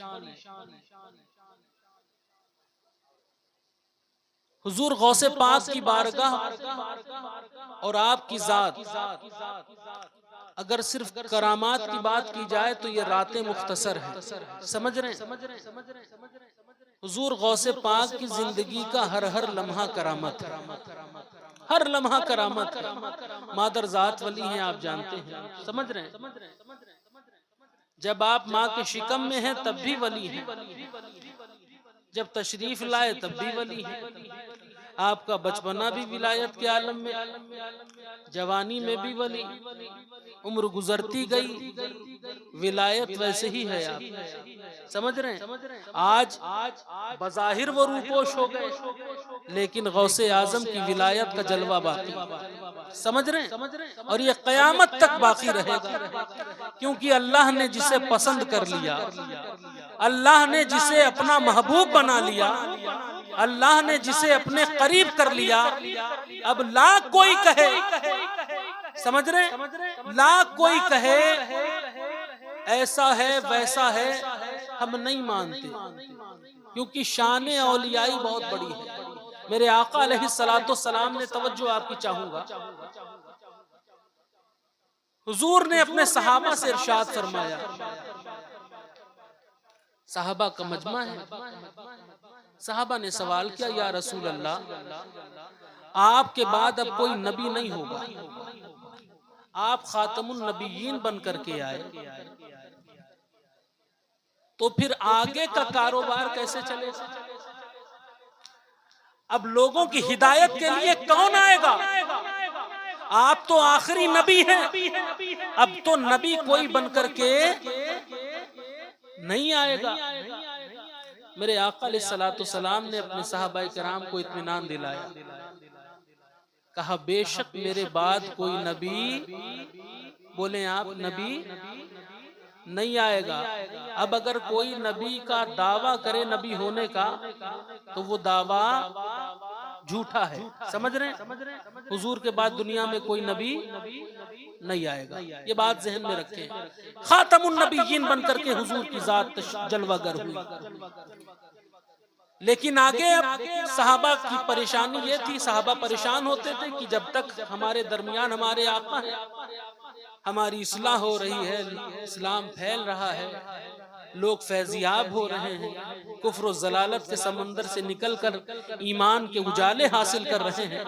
حضور غوث پاک کی بارگاہ اور آپ کی ذات، اگر صرف کرامات کی بات کی جائے تو یہ راتیں مختصر ہیں، سمجھ رہے ہیں؟ حضور غوث پاک کی زندگی کا ہر لمحہ کرامت ہے، ہر لمحہ کرامت ہے۔ مادر ذات ولی ہیں، آپ جانتے ہیں، سمجھ رہے ہیں؟ جب آپ ماں کے شکم میں ہیں تب بھی ولی ہیں، جب تشریف لائے تب بھی ولی ہیں۔ آپ کا بچپنا بھی ولایت کے عالم میں، جوانی میں بھی ولی، عمر گزرتی گئی ولایت ویسے ہی ہے آپ، سمجھ رہے ہیں؟ آج بظاہر وہ روپوش ہو گئے، لیکن غوث اعظم کی ولایت کا جلوہ باقی، سمجھ رہے ہیں؟ اور یہ قیامت تک باقی رہے گا، کیونکہ اللہ نے جسے پسند کر لیا، اللہ نے جسے اپنا محبوب بنا لیا، اللہ نے جسے اپنے قریب کر لیا، اب لاکھ کوئی کہے، سمجھ رہے ہیں؟ لاکھ کوئی کہے ایسا ہے ویسا ہے، ہم نہیں مانتے، کیونکہ شان اولیائی بہت بڑی ہے۔ میرے آقا علیہ السلام نے، توجہ آپ کی چاہوں گا، حضور نے اپنے صحابہ سے ارشاد فرمایا، صحابہ کا مجمع ہے، صحابہ نے سوال کیا، یا رسول اللہ، آپ کے بعد اب کوئی نبی نہیں ہوگا، آپ خاتم النبیین بن کر کے آئے، تو پھر آگے کا کاروبار کیسے چلے گا؟ اب لوگوں کی ہدایت کے لیے کون آئے گا؟ آپ تو آخری نبی ہیں، اب تو نبی کوئی بن کر کے نہیں آئے گا۔ میرے آقا علیہ السلام نے اپنے صحابہ کرام کو اطمینان دلایا، کہا بے شک میرے بعد کوئی نبی، بولیں آپ، نبی نہیں آئے گا۔ اب اگر کوئی نبی کا دعویٰ کرے نبی ہونے کا تو وہ دعویٰ جھوٹا ہے، سمجھ رہے ہیں؟ حضور کے بعد دنیا میں کوئی نبی نہیں آئے گا، یہ بات ذہن میں رکھیں۔ خاتم النبیین بن کر کے حضور کی ذات جلوہ گر ہوئی، لیکن آگے اب صحابہ کی پریشانی یہ تھی، صحابہ پریشان ہوتے تھے کہ جب تک ہمارے درمیان ہمارے آقا ہیں، ہماری اصلاح ہو رہی ہے، اسلام پھیل رہا ہے، لوگ فیضیاب ہو رہے ہیں، کفر و ضلالت کے سمندر سے نکل کر ایمان کے اجالے حاصل کر رہے ہیں۔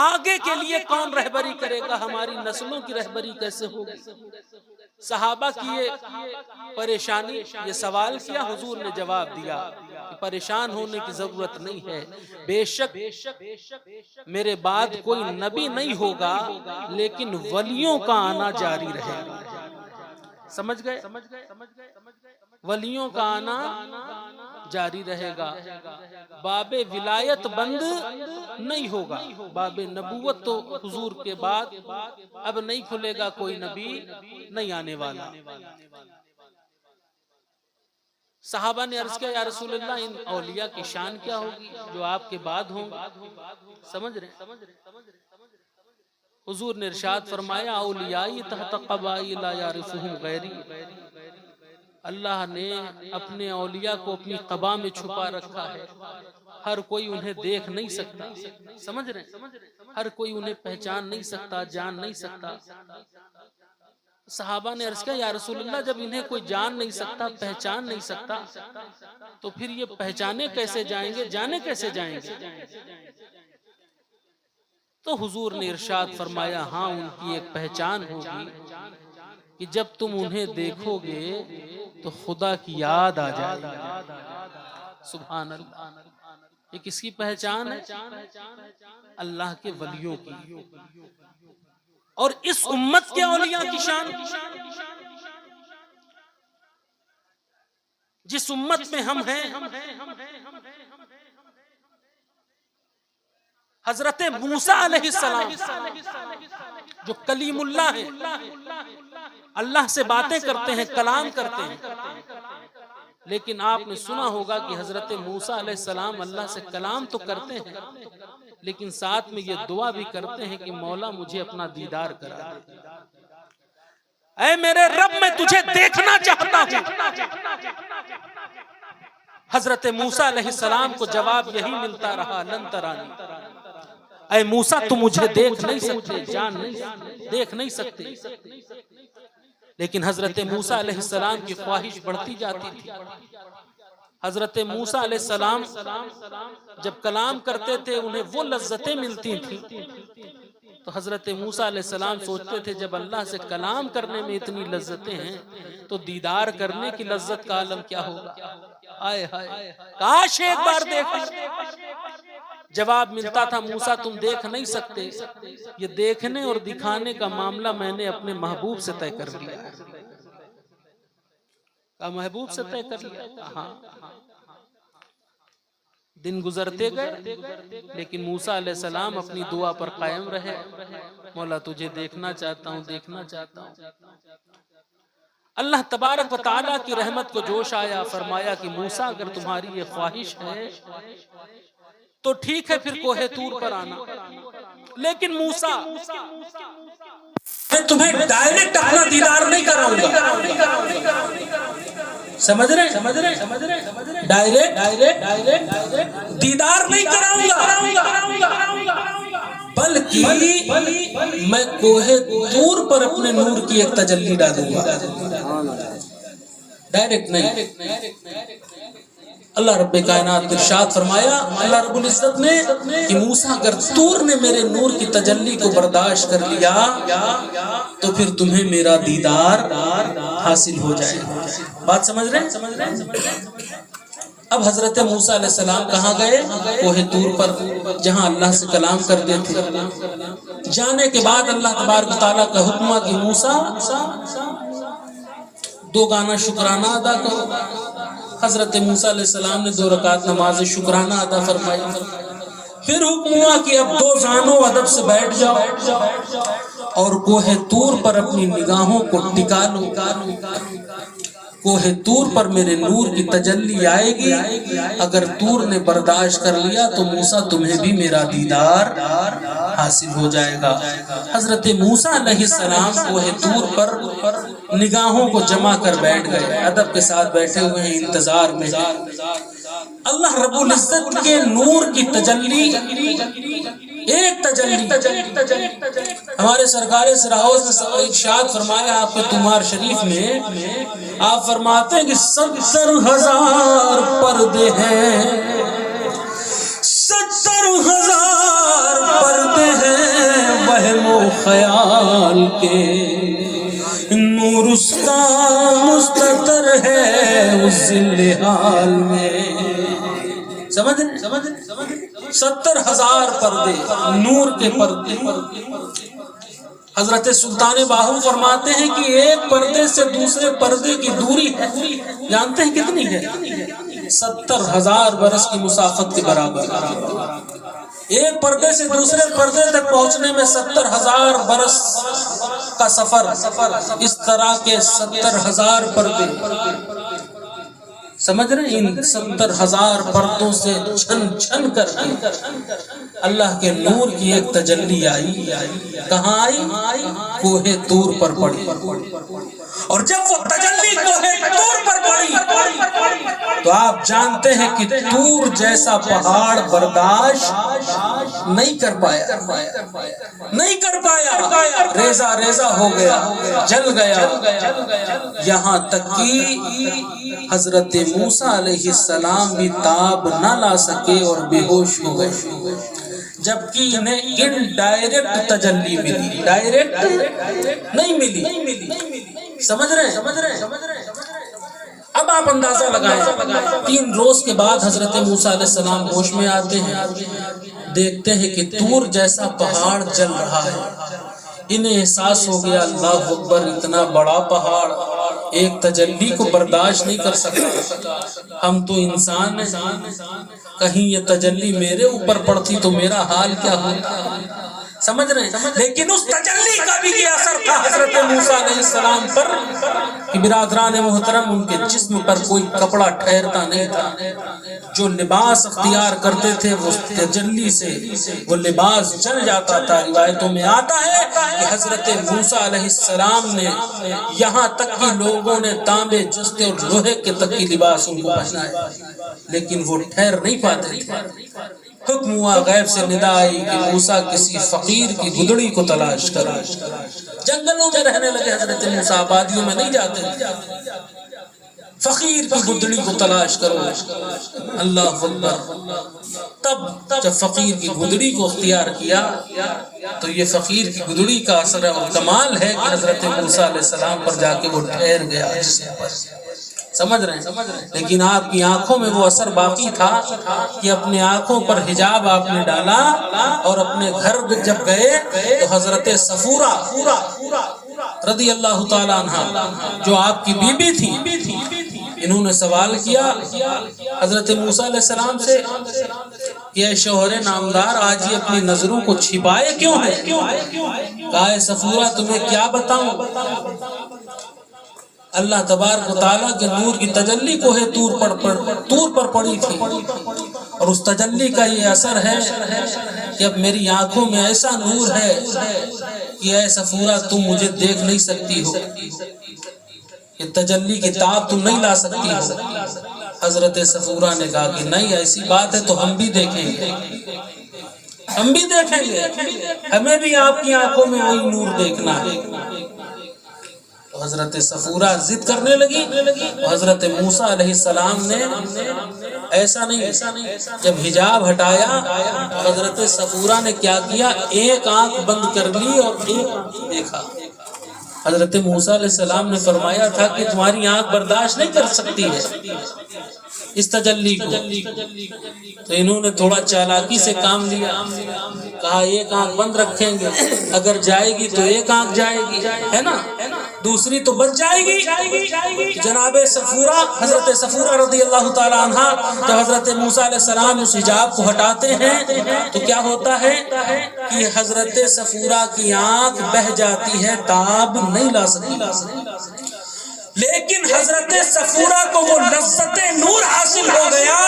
آگے کے لیے کون رہبری کرے گا؟ ہماری نسلوں کی رہبری کیسے ہوگی؟ صحابہ کی یہ پریشانی، یہ سوال کیا، حضور نے جواب دیا کہ پریشان ہونے کی ضرورت نہیں ہے، بے شک میرے بعد کوئی نبی نہیں ہوگا لیکن ولیوں کا آنا جاری رہے گا۔ سمجھ گئے؟ ولیوں کا آنا جاری رہے گا، باب ولایت بند نہیں ہوگا۔ باب نبوت تو حضور کے بعد اب نہیں کھلے گا، کوئی نبی نہیں آنے والا۔ صحابہ نے عرض کیا یا رسول اللہ ان اولیاء کی شان کیا ہوگی جو آپ کے بعد ہوں گے؟ سمجھ رہے ہیں؟ حضور نے ارشاد فرمایا اولیائی تحت قبائی لا یعرفہم غیری، اللہ نے اپنے اولیاء کو اپنی قبا میں چھپا رکھا ہے، ہر کوئی انہیں دیکھ نہیں سکتا۔ سمجھ رہے ہیں؟ ہر کوئی انہیں پہچان نہیں سکتا، جان نہیں سکتا۔ صحابہ نے عرض کیا یا رسول اللہ جب انہیں کوئی جان نہیں سکتا، پہچان نہیں سکتا، تو پھر یہ پہچانے کیسے جائیں گے، جانے کیسے جائیں گے؟ تو حضور نے ارشاد فرمایا ہاں ان کی ایک پہچان ہوگی کہ جب تم انہیں دیکھو گے تو خدا کی یاد آ جائے گی۔ سبحان اللہ، یہ کس کی پہچان ہے؟ اللہ کے ولیوں کی۔ اور اس امت کے اولیاء کی شان، جس امت میں ہم ہیں، حضرت موسیٰ علیہ السلام جو کلیم اللہ ہے، اللہ سے باتیں کرتے ہیں، کلام کرتے ہیں، لیکن آپ نے سنا ہوگا کہ حضرت موسیٰ علیہ السلام اللہ سے کلام تو کرتے ہیں لیکن ساتھ میں یہ دعا بھی کرتے ہیں کہ مولا مجھے اپنا دیدار کرا دے، اے میرے رب میں تجھے دیکھنا چاہتا ہوں۔ حضرت موسیٰ علیہ السلام کو جواب یہی ملتا رہا لن ترانی، اے موسیٰ تم مجھے دیکھ نہیں سکتے، جان نہیں، دیکھ نہیں سکتے۔ لیکن حضرت موسیٰ علیہ السلام کی خواہش بڑھتی جاتی تھی۔ حضرت موسیٰ علیہ السلام جب کلام کرتے تھے انہیں وہ لذتیں ملتی تھیں، تو حضرت موسیٰ علیہ السلام سوچتے تھے جب اللہ سے کلام کرنے میں اتنی لذتیں ہیں تو دیدار کرنے کی لذت کا عالم کیا ہوگا؟ آئے ہائے کاش ایک بار دیکھا۔ جواب ملتا تھا موسیٰ تم دیکھ نہیں سکتے، یہ دیکھنے اور دکھانے کا معاملہ میں نے اپنے محبوب سے طے کر لیا۔ کہا محبوب سے طے کر لیا؟ ہاں۔ دن گزرتے گئے لیکن موسیٰ علیہ السلام اپنی دعا پر قائم رہے، مولا تجھے دیکھنا چاہتا ہوں، دیکھنا چاہتا ہوں۔ اللہ تبارک و تعالیٰ کی رحمت کو جوش آیا، فرمایا کہ موسیٰ اگر تمہاری یہ خواہش ہے تو ٹھیک ہے پھر کوہ طور پر آنا، لیکن موسیٰ میں تمہیں ڈائریکٹ اپنا دیدار نہیں کراؤں گا۔ سمجھ رہے؟ ڈائریکٹ دیدار نہیں کراؤں گا، بلکہ میں کوہ طور پر اپنے نور کی ایک تجلی ڈالوں گا، ڈائریکٹ نہیں۔ اللہ رب کائنات نے ارشاد فرمایا، اللہ رب العزت نے کہ موسیٰ اگر طور نے میرے نور کی تجلی کو برداشت کر لیا تو پھر تمہیں میرا دیدار حاصل ہو جائے گا۔ بات سمجھ رہے ہیں؟ اب حضرت موسیٰ علیہ السلام کہاں گئے؟ کوہ طور پر، جہاں اللہ سے کلام کرتے تھے۔ جانے کے بعد اللہ تبارک و تعالیٰ کا حکم کہ موسیٰ 2 گانا شکرانہ ادا کرو۔ حضرت موسیٰ علیہ السلام نے 2 رکعت نماز شکرانہ ادا فرمائی۔ پھر حکم ہوا کہ اب 2 زانوں ادب سے بیٹھ جاؤ اور کوہ طور پر اپنی نگاہوں کو ٹکا لو۔ کوہ طور پر میرے نور کی تجلی آئے گی، اگر طور نے برداشت کر لیا تو موسیٰ تمہیں بھی میرا دیدار حاصل ہو جائے گا۔ حضرت موسیٰ علیہ السلام کوہ طور پر نگاہوں کو جمع کر بیٹھ گئے، ادب کے ساتھ بیٹھے ہوئے ہیں، انتظار میں ہیں۔ اللہ رب العزت کے نور کی تجلی ایک تجلی ہمارے سرکار سراؤز نے ارشاد فرمایا آپ کے تمہار شریف میں، آپ فرماتے ہیں کہ 70,000 پردے ہیں، 70,000 پردے ہیں وہم و خیال کے، نور اس کا مستتر ہے اس ذل حال میں۔ سمجھ 70,000 پردے، نور کے پردے۔ حضرت سلطان باہو فرماتے ہیں کہ ایک پردے سے دوسرے پردے کی دوری ہے، جانتے ہیں کتنی ہے؟ 70,000 برس کی مسافت کے برابر۔ ایک پردے سے دوسرے پردے تک پہنچنے میں 70,000 برس کا سفر، اس طرح کے 70,000 پردے۔ سمجھ رہے ہیں؟ ان 70,000 پردوں سے چھن چھن کر اللہ کے نور کی ایک تجلی آئی۔ کہاں آئی؟ کوہ طور پر پڑی، اور جب وہ تجلی کوہ طور پر پڑی تو آپ جانتے ہیں کہ طور جیسا پہاڑ برداشت نہیں کر پایا، ریزہ ریزہ ہو گیا، جل گیا، یہاں تک کہ حضرت موسیٰ علیہ السلام بھی تاب نہ لا سکے اور بے ہوش ہو گئے، جبکہ انہیں انڈائریکٹ تجلی ملی، ڈائریکٹ نہیں ملی۔ سمجھ رہے ہیں؟ اب آپ اندازہ لگائیں، 3 روز کے بعد حضرت موسیٰ علیہ السلام ہوش میں آتے ہیں، دیکھتے ہیں کہ طور جیسا پہاڑ جل رہا ہے۔ انہیں احساس ہو گیا اللہ اکبر، اتنا بڑا پہاڑ ایک تجلی کو برداشت نہیں کر سکتا، ہم تو انسان ہیں، کہیں یہ تجلی میرے اوپر پڑتی تو میرا حال کیا ہوتا۔ سمجھ رہے ہیں؟ لیکن اس تجلی کا بھی یہ اثر تھا حضرت موسیٰ علیہ السلام پر کہ برادران محترم، ان کے جسم پر کوئی کپڑا ٹھہرتا نہیں تھا، جو لباس اختیار کرتے تھے وہ تجلی سے وہ لباس جل جاتا تھا۔ روایتوں میں آتا ہے کہ حضرت موسیٰ علیہ السلام نے یہاں تک کہ لوگوں نے تانبے، جستے اور لوہے کے تک کی لباس ان کو پہنائے، لیکن وہ ٹھہر نہیں پاتے تھے۔ حکم ہوا، غیب سے ندا آئی کہ موسیٰ کسی فقیر کی گدڑی کو تلاش کرو۔ جنگلوں میں رہنے لگے حضرت موسیٰ، آبادیوں میں نہیں جاتے، فقیر کی گدڑی کو تلاش کرو۔ اللہ اکبر، تب جب فقیر کی گدڑی کو اختیار کیا تو یہ فقیر کی گدڑی کا اثر اور کمال ہے کہ حضرت موسیٰ علیہ السلام پر جا کے وہ ٹھہر گیا جسم پر۔ سمجھ رہے ہیں؟ لیکن آپ کی آنکھوں میں وہ اثر باقی تھا کہ اپنے آنکھوں پر حجاب آپ نے ڈالا اور اپنے گھر جب گئے تو حضرت صفورہ رضی اللہ تعالیٰ عنہ جو آپ کی بیوی تھی، انہوں نے سوال کیا حضرت موسیٰ علیہ السلام سے کہ اے شوہر نامدار، آج یہ اپنی نظروں کو چھپائے کیوں ہے؟ کہا اے صفورہ تمہیں کیا بتاؤں، اللہ تبارک و تعالیٰ کے نور کی تجلی کوہ طور پر پڑی تھی، اور اس تجلی کا یہ اثر ہے کہ اب میری آنکھوں میں ایسا نور ہے کہ اے صفورہ تم مجھے دیکھ نہیں سکتی ہو، یہ تجلی کی تاب تم نہیں لا سکتی ہو۔ حضرت صفورہ نے کہا کہ نہیں، ایسی بات ہے تو ہم بھی دیکھیں گے، ہمیں بھی آپ کی آنکھوں میں وہی نور دیکھنا ہے۔ حضرت صفورہ ضد کرنے لگی، حضرت موسیٰ علیہ السلام نے ایسا نہیں، جب حجاب ہٹایا حضرت صفورہ نے کیا کیا، ایک آنکھ بند کر لی اور ایک آنکھ دیکھا۔ حضرت موسیٰ علیہ السلام نے فرمایا تھا کہ تمہاری آنکھ برداشت نہیں کر سکتی ہے اس تجلی کو، تو انہوں نے تھوڑا چالاکی سے کام لیا، کہا ایک آنکھ بند رکھیں گے، اگر جائے گی تو ایک آنکھ جائے گی، ہے نا، دوسری تو بچ جائے گی۔ جناب صفورہ، حضرت صفورہ رضی اللہ تعالیٰ عنہ تو حضرت موسیٰ علیہ السلام اس حجاب کو ہٹاتے ہیں تو کیا ہوتا ہے کہ حضرت صفورہ کی آنکھ بہہ جاتی ہے، تاب نہیں لا سکتی۔ لیکن حضرت صفورہ کو وہ لذت نور حاصل ہو گیا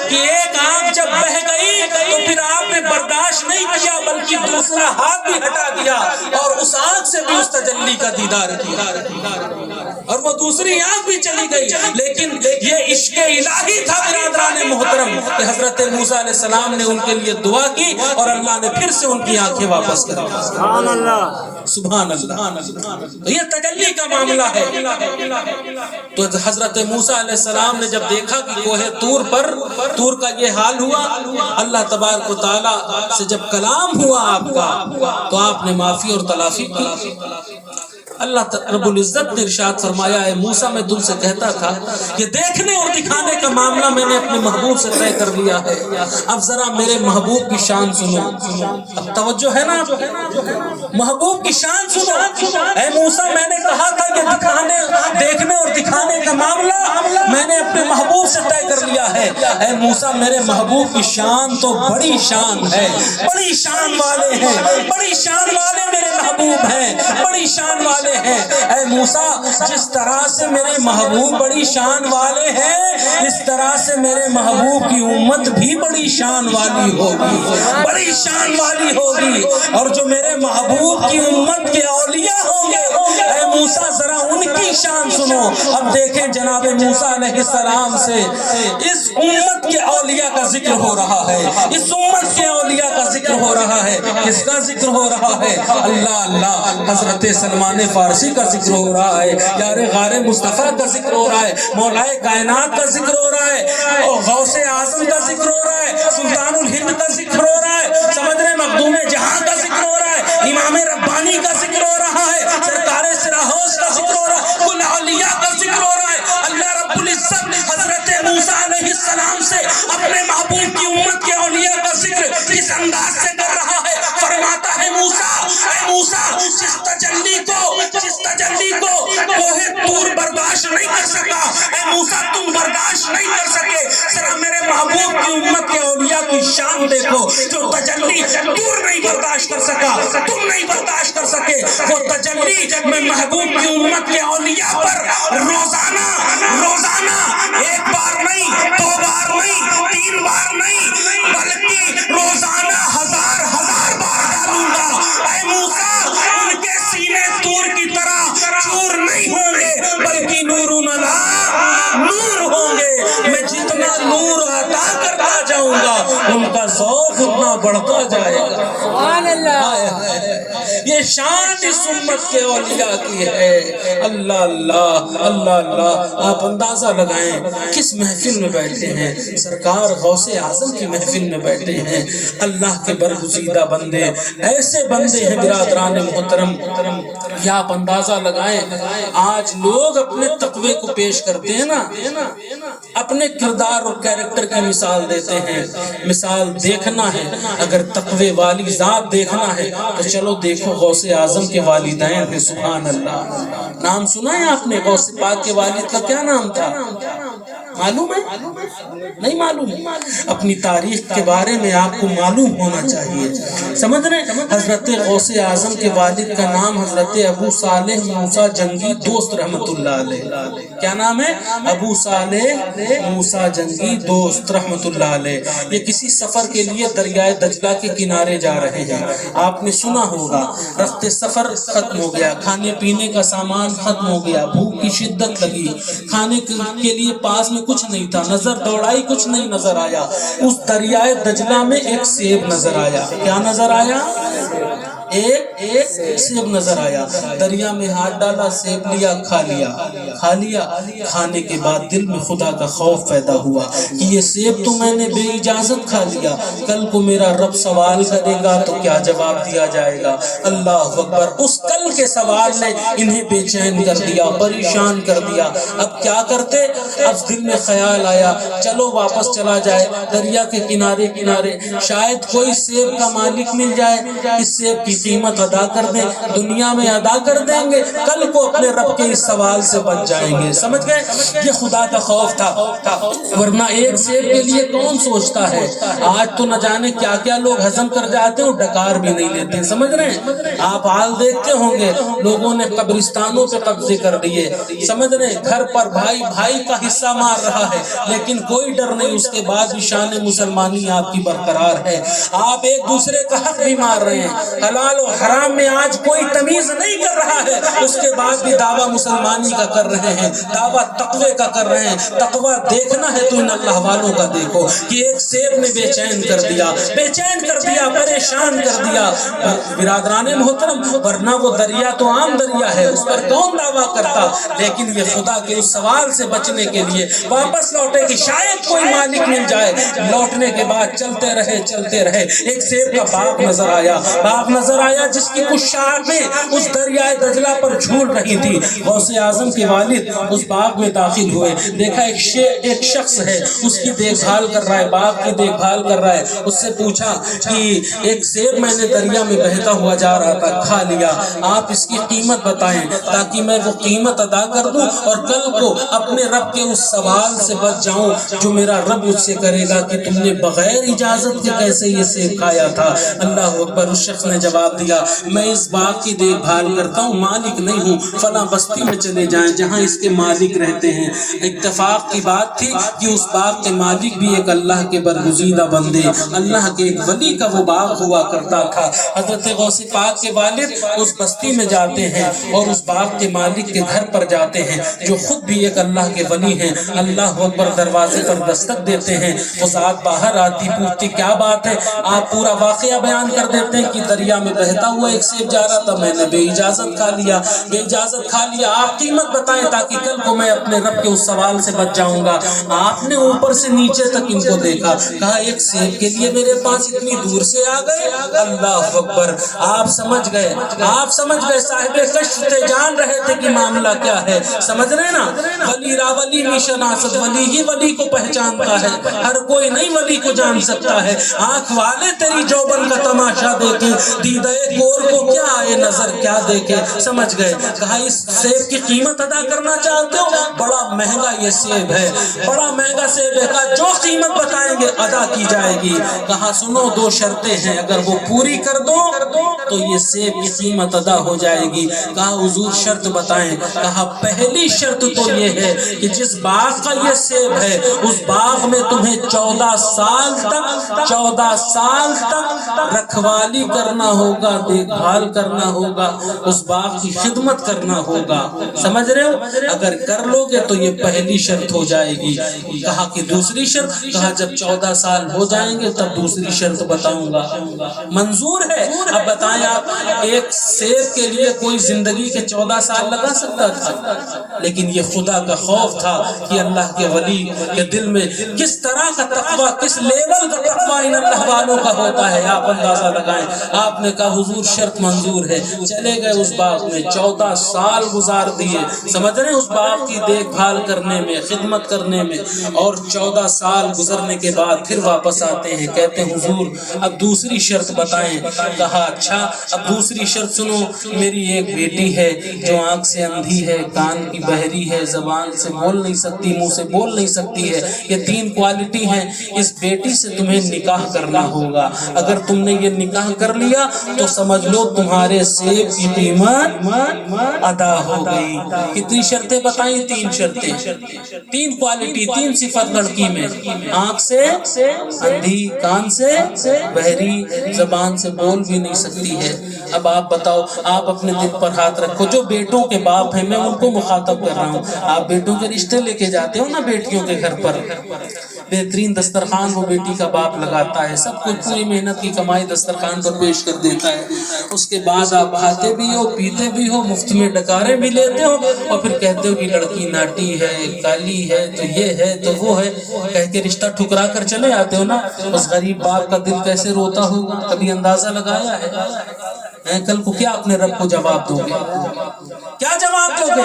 کہ ایک آنکھ جب بہہ گئی تو پھر آپ نے برداشت نہیں کیا بلکہ دوسرا ہاتھ بھی ہٹا دیا اور اس آنکھ سے بھی اس تجلی کا دیدار کیا اور وہ دوسری آنکھ بھی چلی گئی. لیکن یہ عشق الہی تھا برادران محترم کہ حضرت موسیٰ علیہ السلام نے ان کے لیے دعا کی اور اللہ نے پھر سے ان کی آنکھیں واپس کر دی. سبحان اللہ سبحان اللہ. تو یہ تجلی کا معاملہ ہے. تو حضرت موسیٰ علیہ السلام نے جب دیکھا کہ کوہ طور کا یہ حال ہوا, اللہ تبارک و تعالیٰ سے جب کلام ہوا آپ کا تو آپ نے معافی اور تلافی کی. اللہ رب العزت نے ارشاد فرمایا ہے موسیٰ میں تم سے کہتا تھا کہ دیکھنے اور دکھانے کا معاملہ میں نے اپنے محبوب سے طے کر لیا ہے, اب ذرا میرے محبوب کی شان سنو. اب توجہ ہے نا, محبوب کی شان سنو. اے موسیٰ میں نے کہا تھا کہ دیکھنے اور دکھانے کا معاملہ میں نے اپنے محبوب سے طے کر لیا ہے. اے موسیٰ میرے محبوب کی شان تو بڑی شان ہے, بڑی شان والے ہیں, بڑی شان والے میرے محبوب ہیں, بڑی شان والے ہیں. اے موسیٰ جس طرح سے میرے محبوب بڑی شان والے ہیں اس طرح سے میرے محبوب کی امت بھی بڑی شان والی ہوگی, بڑی شان والی ہوگی. اور جو میرے محبوب کی امت کے اولیاء ہوں گے اے موسیٰ ذرا ان کی شان سنو. اب دیکھیں جناب موسیٰ علیہ السلام سے اس امت کے اولیاء کا ذکر ہو رہا ہے, اس امت کے اولیاء کا ذکر ہو رہا ہے. کس کا ذکر ہو رہا ہے؟ اللہ اللہ حضرت سلمان فارسی کا ذکر ہو رہا ہے, یار غار مصطفیٰ کا ذکر ہو رہا ہے, مولائے کائنات کا ذکر ہو رہا ہے, غوث اعظم کا ذکر ہو رہا ہے, سلطان الہند کا ذکر ہو رہا ہے, سمجھنے مخدوم جہاں کا ذکر ہو رہا ہے, امام ربانی کا ذکر ہو رہا ہے, سرکار سراحوس کا ذکر ہو رہا ہے, کل اولیاء کا ذکر ہو رہا ہے. اللہ رب العزت حضرت موسیٰ علیہ السلام سے اپنے محبوب کی امت کے اولیاء کا ذکر کس انداز سے کر رہا ہے. فرماتا ہے موسیٰ, اے موسیٰ جس تجلی کو کوہ طور برداشت نہیں کر سکا, اے موسیٰ تم برداشت نہیں کر سکے, ذرا میرے محبوب کی امت کے اولیاء کی شان دیکھو. جو تجلی طور نہیں برداشت کر سکا تم نہیں برداشت کر سکے, وہ تجلی میں محبوب کی امت کے اولیاء پر روزانہ ایک بار نہیں, دو بار نہیں, تین بار نہیں, بلکہ روزانہ ہزار بار ڈالوں گا. اے موسیٰ ان کے سینے طور کی طرح چور نہیں ہوں گے بلکہ نورون علی نور ہوں گے. میں جتنا نور عطا کرتا جاؤں گا ان کا ذوق اتنا بڑھتا جائے گا. سبحان اللہ. یہ شان اس امت کے اولیاء کی ہے. اللہ اللہ اللہ اللہ. آپ اندازہ لگائیں کس محفل میں بیٹھے ہیں, سرکار غوث اعظم کی محفل میں بیٹھے ہیں. اللہ کے برگزیدہ بندے, ایسے بندے ہیں برادران محترم. یا آپ اندازہ لگائیں آج لوگ اپنے تقوی کو پیش کرتے ہیں نا, اپنے کردار اور کیریکٹر کی مثال دیتے ہیں. مثال دیکھنا ہے, اگر تقوی والی ذات دیکھنا ہے تو چلو دیکھو غوث اعظم کے والدین ہیں. سبحان اللہ. نام سنا ہے آپ نے غوث پاک کے والد کا کیا نام تھا؟ معلوم ہے؟ نہیں معلوم. اپنی تاریخ کے بارے میں آپ کو معلوم ہونا چاہیے. سمجھ رہے ہیں؟ حضرت غوث اعظم کے والد کا نام حضرت ابو صالح موسیٰ جنگی دوست رحمت اللہ علیہ. کیا نام ہے؟ ابو صالح موسیٰ جنگی دوست رحمت اللہ علیہ. یہ کسی سفر کے لیے دریائے دجلہ کے کنارے جا رہے ہیں. آپ نے سنا ہوگا رفت سفر ختم ہو گیا, کھانے پینے کا سامان ختم ہو گیا, بھوک کی شدت لگی, کھانے کے لیے پاس میں کچھ نہیں تھا, نظر دوڑائی کچھ نہیں نظر آیا. اس دریائے دجلہ میں ایک سیب نظر آیا. کیا نظر آیا؟ ایک سیب نظر آیا. دریا میں ہاتھ ڈالا, سیب لیا, کھا لیا. کھانے کے بعد دل میں خدا کا خوف پیدا ہوا کہ یہ سیب تو میں نے بے اجازت کھا لیا, کل کو میرا رب سوال کرے گا تو کیا جواب دیا جائے گا؟ اللہ اکبر. اس کل کے سوال نے انہیں بے چین کر دیا, پریشان کر دیا. اب کیا کرتے؟ اب دل میں خیال آیا چلو واپس چلا جائے دریا کے کنارے, شاید کوئی سیب کا مالک مل جائے, اس سیب کی قیمت ادا کر دیں، دنیا میں ادا کر دیں گے، کل کو اپنے رب کے اس سوال سے بچ جائیں گے۔ سمجھ گئے؟ یہ خدا کا خوف تھا، ورنہ ایک سیب کے لیے کون سوچتا ہے؟ آج تو نہ جانے کیا کیا لوگ ہضم کر جاتے ہیں، ڈکار بھی نہیں لیتے۔ سمجھ رہے ہیں؟ آپ حال دیکھتے ہوں گے، لوگوں نے قبرستانوں پہ قبضے کر دیے، سمجھ رہے ہیں؟ گھر پر بھائی کا حصہ مار رہا ہے، لیکن کوئی ڈر نہیں، اس کے بعد بھی شان مسلمانی آپ کی برقرار ہے۔ آپ ایک دوسرے کا حق بھی مار رہے ہیں، حلال و حرام میں آج کوئی تمیز نہیں کر رہا ہے، اس کے بعد بھی دعویٰ مسلمانی کا کر رہے ہیں، دعویٰ تقوی کا کر رہے ہیں۔ تقوی دیکھنا ہے تو ان اللہ والوں کا دیکھو کہ ایک سیب نے بے چین کر دیا، پریشان کر دیا۔ برادران محترم، ورنہ وہ دریا تو عام دریا ہے، اس پر کون دعویٰ کرتا؟ لیکن یہ خدا کے اس سوال سے بچنے کے لیے واپس لوٹے کہ شاید کوئی مالک مل جائے۔ لوٹنے کے بعد چلتے رہے، ایک سیب کا باغ نظر آیا جس کی کچھ شاخیں اس دریائے دجلہ پر جھول رہی تھی۔ غوث اعظم کے والد اس باغ میں داخل ہوئے، دیکھا ایک شخص ہے، اس کی دیکھ بھال کر رہا ہے، باغ کی دیکھ بھال کر رہا ہے۔ اس سے پوچھا کہ ایک سیب میں نے دریا میں بہتا ہوا جا رہا تھا، کھا لیا، آپ اس کی قیمت بتائیں تاکہ میں وہ قیمت ادا کر دوں اور کل کو اپنے رب کے اس سوال سے بچ جاؤں جو میرا رب مجھ سے کرے گا کہ تم نے بغیر اجازت کے کیسے یہ سیب کھایا تھا۔ اللہ اکبر۔ اس شخص نے جواب دیا، میں اس باغ کی دیکھ بھال کرتا ہوں، مالک نہیں ہوں، فلاں بستی میں چلے جائیں جہاں اس کے مالک رہتے ہیں۔ اتفاق کی بات تھی کہ اس باغ کے مالک بھی ایک اللہ کے برگزیدہ بندے، اللہ کے ایک ولی کا وہ باغ ہوا کرتا تھا۔ حضرت غوث پاک کے والد اس بستی میں جاتے ہیں اور اس باغ کے مالک کے گھر پر جاتے ہیں جو خود بھی ایک اللہ کے ولی ہیں۔ اللہ اکبر۔ دروازے پر دستک دیتے ہیں، وہ ذات باہر آتی، پوچھتی کیا بات ہے؟ آپ پورا واقعہ بیان کر دیتے ہیں کہ دریا میں بہتا ہوا ایک سیب جا رہا تھا، میں نے بے اجازت کھا لیا، آپ قیمت بتائیں تاکہ کل کو میں اپنے رب کے اس سوال سے بچ جاؤں گا۔ آپ نے اوپر سے نیچے تک ان کو دیکھا، کہا ایک سیب کے لیے میرے پاس اتنی دور سے آ گئے؟ اللہ اکبر۔ آپ سمجھ گئے صاحب کشف تھے، جان رہے تھے کہ معاملہ کیا ہے۔ سمجھ رہے نا؟ ولی را ولی میں شناست، ولی ہی ولی کو پہچانتا ہے، ہر کوئی نہیں ولی کو جان سکتا ہے۔ آنکھ والے تیری جوبن کا تماشا دیکھیں، دیدہ کور کو کیا آئے نظر کیا دیکھے۔ سمجھ گئے؟ کہا اس سیب کی قیمت ادا کرنا چاہتے ہو؟ بڑا مہنگا یہ سیب ہے، بڑا مہنگا سیب ہے، کہا جو قیمت بتائیں گے ادا کی جائے گی۔ کہا سنو، دو شرطیں ہیں، اگر وہ پوری کر دو تو یہ سیب کی قیمت ادا ہو جائے گی۔ کہا حضور شرط بتائیں۔ کہا پہلی شرط تو یہ ہے کہ جس باغ کا یہ سیب ہے اس باغ میں تمہیں 14 سال تک رکھوالی کرنا ہوگا، دیکھ بھال کرنا ہوگا، اس باغ کی خدمت کرنا ہوگا۔ سمجھ رہے ہو؟ اگر کر لو گے تو یہ پہلی شرط ہو جائے گی۔ کہا کہ دوسری شرط؟ کہا جب 14 سال ہو جائیں گے تب دوسری شرط بتاؤں گا۔ منظور ہے؟ اب بتائیں آپ، ایک سیب کے لیے کوئی زندگی کے 14 سال لگا سکتا تھا؟ لیکن یہ خدا کا خوف تھا کہ اللہ کے ولی کے دل میں کس طرح کا تقوی، کس لیول کا تقوی ان اللہ والوں کا ہوتا ہے، آپ اندازہ لگائیں۔ آپ نے کہا حضور شرط منظور ہے۔ چلے گئے اس باغ میں، 14 سال گزار دیے، سمجھ رہے ہیں، اس باغ کی دیکھ بھال کرنے میں، خدمت کرنے میں، اور 14 سال گزرنے کے بعد پھر واپس آتے ہیں، کہتے ہیں حضور اب دوسری شرط بتائیں۔ کہا اچھا اب دوسری شرط سنو، میری ایک بیٹی ہے جو آنکھ سے اندھی ہے، کان کی بہری ہے، زبان سے بول نہیں سکتی، منہ سے بول نہیں سکتی ہے، یہ 3 کوالٹی ہیں، اس بیٹی سے تمہیں نکاح کرنا ہوگا۔ اگر تم نے یہ نکاح کر لیا تو سمجھ لو تمہارے سیب کی قیمت ادا ہو گئی۔ کتنی شرطیں بتائیں؟ 3 شرطیں، 3 کوالٹی، 3 صفت لڑکی میں، آنکھ سے اندھی، کان سے بہری، زبان سے بول بھی نہیں سکتی ہے۔ اب آپ بتاؤ، آپ اپنے دل پر ہاتھ رکھو، جو بیٹوں کے باپ ہیں میں ان کو مخاطب کر رہا ہوں، آپ بیٹوں کے رشتے لے کے جاتے ہو نا بیٹیوں کے گھر پر، بہترین دسترخوان وہ بیٹی کا باپ لگاتا ہے، سب کچھ پوری محنت کی کمائی دسترخوان پر پیش کر دیتا ہے، اس کے بعد آپ کھاتے بھی ہو، پیتے بھی ہو، مفت میں ڈکارے بھی لیتے ہو، اور پھر کہتے ہو کہ لڑکی ناٹی ہے، کالی ہے، تو یہ ہے تو وہ ہے، کہہ کے رشتہ ٹھکرا کر چلے آتے ہو نا۔ اس غریب باپ کا دل کیسے روتا ہوگا، کبھی اندازہ لگایا ہے؟ کل کو کیا اپنے رب کو جواب دو گے؟ کیا جواب دو گے؟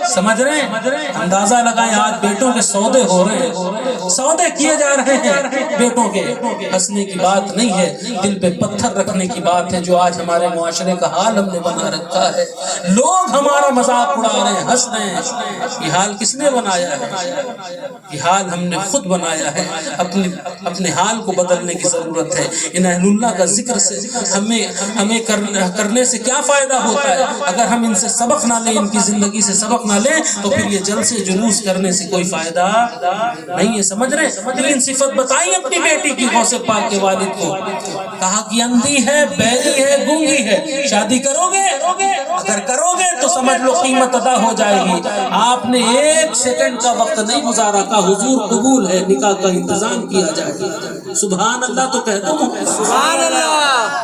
سمجھ رہے ہیں؟ اندازہ لگائیں آج بیٹوں کے سودے ہو رہے ہیں، سودے کیے جا رہے ہیں بیٹوں کے. ہنسنے کی بات نہیں ہے، دل پہ پتھر رکھنے کی بات ہے جو آج ہمارے معاشرے کا حال ہم نے بنا رکھا ہے. لوگ ہمارا مذاق اڑا رہے ہیں، ہنس رہے ہیں. یہ حال کس نے بنایا ہے؟ یہ حال ہم نے خود بنایا ہے. اپنے حال کو بدلنے کی ضرورت ہے. ان اہل اللہ کا ذکر سے ہمیں کرنے سے کیا فائدہ ہوتا ہے؟ اگر ہم ان سے سبق نہ لیں، ان کی زندگی سے سبق نہ لیں، تو پھر یہ جلسے جلوس کرنے سے کوئی فائدہ نہیں ہے. سمجھ رہے ہیں؟ تین صفت بتائی اپنی بیٹی کی غوث پاک کے والد کو. کہا کہ اندھی ہے، بہری ہے، گونگی ہے. شادی کرو گے؟ اگر کرو گے تو سمجھ لو قیمت ادا ہو جائے گی. آپ نے ایک سیکنڈ کا وقت نہیں گزارا. کہا حضور قبول ہے، نکاح کا انتظام کیا جائے. سبحان اللہ تو کہہ دو. سبحان اللہ.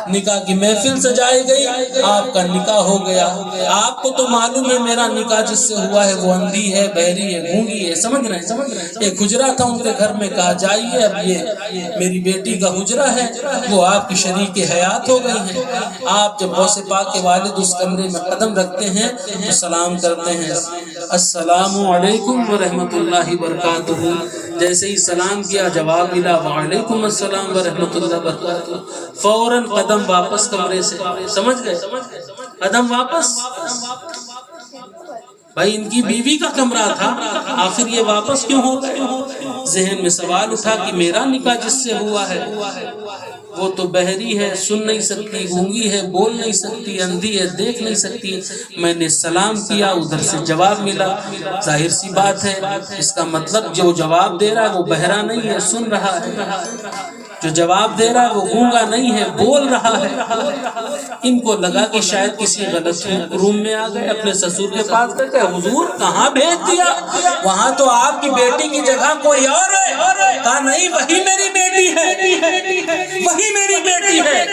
نکاح کی محفل سجائی گئی، آپ کا نکاح ہو گیا. آپ کو تو معلوم ہے میرا نکاح جس سے ہوا ہے وہ اندھی ہے، بہری ہے، گونگی ہے. سمجھ رہے ہیں؟ ایک حجرہ تھا ان کے گھر میں. کہا جائیے اب یہ میری بیٹی کا حجرہ ہے، وہ آپ کی شریک حیات ہو گئی ہیں. آپ جب غوث پاک کے والد اس کمرے میں قدم رکھتے ہیں تو سلام کرتے ہیں، السلام علیکم ورحمۃ اللہ وبرکاتہ. جیسے ہی سلام کیا جواب ملا وعلیکم السلام ورحمۃ اللہ وبرکاتہ. فوراً قدم واپس کمرے سے. سمجھ گئے؟ قدم واپس. بھائی ان کی بیوی کا کمرہ تھا، آخر یہ واپس کیوں ہو گئے؟ ذہن میں سوال اٹھا کہ میرا نکاح جس سے ہوا ہے وہ تو بہری ہے، سن نہیں سکتی، گونگی ہے، بول نہیں سکتی، اندھی ہے، دیکھ نہیں سکتی. میں نے سلام کیا، ادھر سے جواب ملا. ظاہر سی بات ہے اس کا مطلب جو جواب دے رہا ہے وہ بہرا نہیں ہے، سن رہا ہے. جو جواب دے رہا ہے وہ گونگا نہیں ہے، بول رہا ہے. ان کو لگا کہ شاید کسی غلط روم میں آ گئے. اپنے سسر کے پاس گئے، کہ حضور کہاں بھیج دیا؟ وہاں تو آپ کی بیٹی کی جگہ کوئی اور ہے. کہا نہیں، وہی میری بیٹی ہے، وہی میری بیٹی ہے.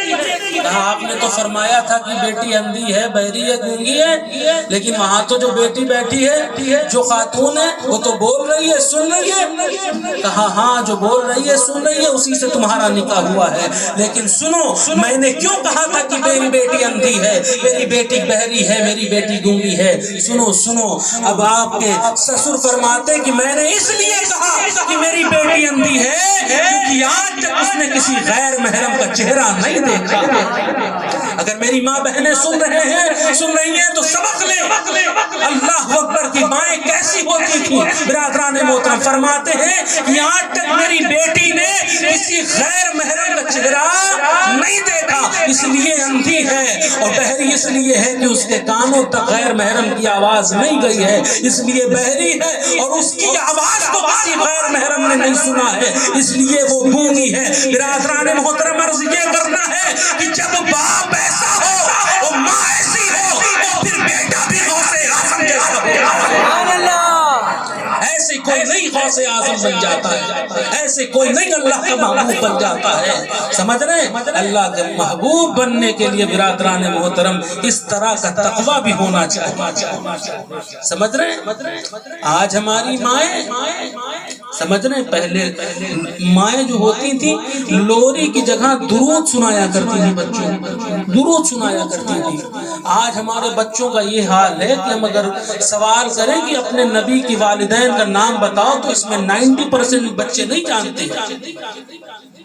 کہا آپ نے تو فرمایا تھا کہ بیٹی اندھی ہے، بہری ہے، گونگی ہے، لیکن وہاں تو جو بیٹی بیٹھی ہے، جو خاتون ہے، وہ تو بول رہی ہے، سن رہی ہے. کہا ہاں جو بول رہی ہے، سن رہی ہے، اسی سے تمہارا نکاح ہوا ہے. لیکن سنو، میں نے کیوں کہا تھا کہ میری بیٹی اندھی ہے، میری بیٹی بہری ہے، میری بیٹی گونگی ہے؟ سنو. اب آپ کے سسر فرماتے کہ میں نے اس لیے کہا کہ میری بیٹی اندھی ہے کیونکہ آج تک اس نے کسی غیر محرم کا چہرہ نہیں دیکھا. اگر میری ماں بہنیں سن رہی ہیں تو سبق لیں. اللہ اکبر کی مائیں کیسی ہوتی تھی. برادران محترم فرماتے ہیں کہ آج تک میری بیٹی نے کسی غیر محرم کا چہرہ نہیں دیکھا، اس لیے اندھی ہے. اور بہری اس لیے ہے کہ اس کے کانوں تک غیر محرم کی آواز نہیں گئی ہے، اس لیے بہری ہے. اور اس کی آواز کو کسی غیر محرم نے نہیں سنا ہے، اس لیے وہ گونگی ہے. برادران محترم عرض یہ کرنا ہے کہ جب باپ ایسا ہو اور ماں ایسی ہو تو پھر بیٹا بھی غوث اعظم جیسا ہو. ایسے کوئی نہیں غوث اعظم بن جاتا ہے، ایسے کوئی نہیں اللہ کا محبوب بن جاتا ہے. سمجھ رہے ہیں؟ اللہ کے محبوب بننے کے لیے برادران محترم اس طرح کا تقویٰ بھی ہونا چاہیے. سمجھ رہے ہیں؟ آج ہماری مائیں، سمجھ رہے ہیں، پہلے مائیں جو ہوتی تھیں لوری کی جگہ درود سنایا کرتی تھی، بچوں درود سنایا کرتی تھی. آج ہمارے بچوں کا یہ حال ہے کہ ہم اگر سوال کریں کہ اپنے نبی کی والدین کا نام بتاؤ تو اس میں 90% بچے نہیں جانتے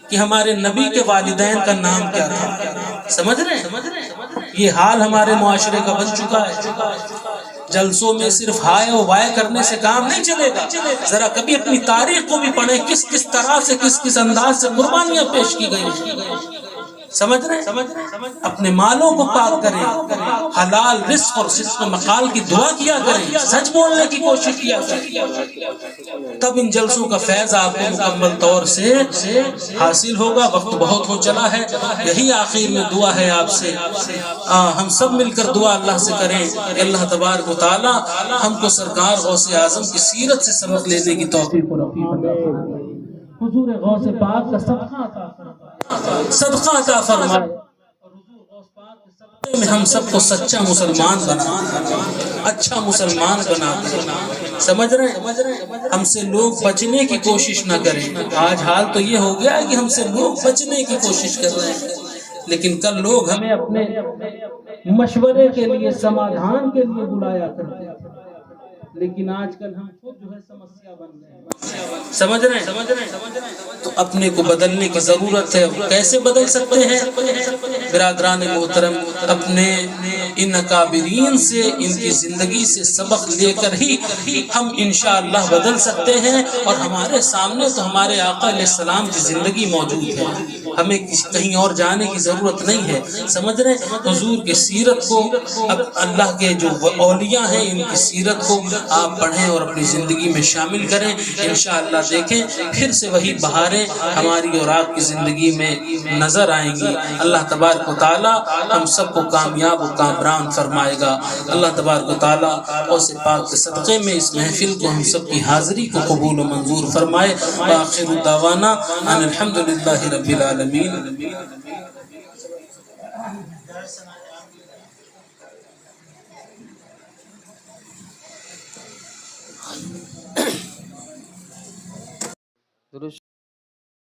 کہ ہمارے نبی کے والدین کا نام کیا تھا. سمجھ رہے ہیں؟ یہ حال ہمارے معاشرے کا بن چکا ہے. جلسوں میں صرف ہائے و وائے کرنے سے کام نہیں چلے گا. ذرا کبھی اپنی تاریخ کو بھی پڑھیں، کس طرح سے کس انداز سے قربانیاں پیش کی گئی. سمجھ رہے ہیں؟ اپنے مالوں کو پاک کریں، حلال رزق اور صدق مقال کی دعا کیا کریں، سچ بولنے کی کوشش کیا کریں. تب ان جلسوں کا فیض آپ کو مکمل طور سے حاصل ہوگا. وقت بہت ہو چلا ہے، یہی آخر میں دعا ہے آپ سے. ہم سب مل کر دعا اللہ سے کریں کہ اللہ تبارک و تعالی ہم کو سرکار غوث اعظم کی سیرت سے سبق لینے کی توفیق حضور غوث پاک کا صدقہ عطا فرمائے. میں ہم سب کو سچا مسلمان بنا، اچھا مسلمان بنا. سمجھ رہے ہیں؟ ہم سے لوگ بچنے کی کوشش نہ کریں. آج حال تو یہ ہو گیا ہے کہ ہم سے لوگ بچنے کی کوشش کر رہے ہیں، لیکن کل لوگ ہمیں اپنے مشورے کے لیے، سمادھان کے لیے بلایا کرتے ہیں. لیکن آج کل ہم خود جو ہے سمسیا بن گئے ہیں. سمجھ رہے ہیں؟ تو اپنے کو بدلنے کی ضرورت ہے. کیسے بدل سکتے ہیں برادران محترم؟ اپنے ان اکابرین سے، ان کی زندگی سے سبق لے کر ہی ہم انشاءاللہ بدل سکتے ہیں. اور ہمارے سامنے تو ہمارے آقا علیہ السلام کی زندگی موجود ہے، ہمیں کہیں اور جانے کی ضرورت نہیں ہے. سمجھ رہے ہیں؟ حضور کی سیرت کو، اب اللہ کے جو اولیاء ہیں ان کی سیرت کو آپ پڑھیں اور اپنی زندگی میں شامل کریں. انشاءاللہ دیکھیں پھر سے وہی بہاریں ہماری اور آپ کی زندگی میں نظر آئیں گی. اللہ تبارک و تعالی ہم سب کو کامیاب و کامران فرمائے گا. اللہ تبارک و تعالی غوث پاک کے صدقے میں اس محفل کو، ہم سب کی حاضری کو قبول و منظور فرمائے. وآخر دعوانا ان الحمدللہ رب العالمین. درست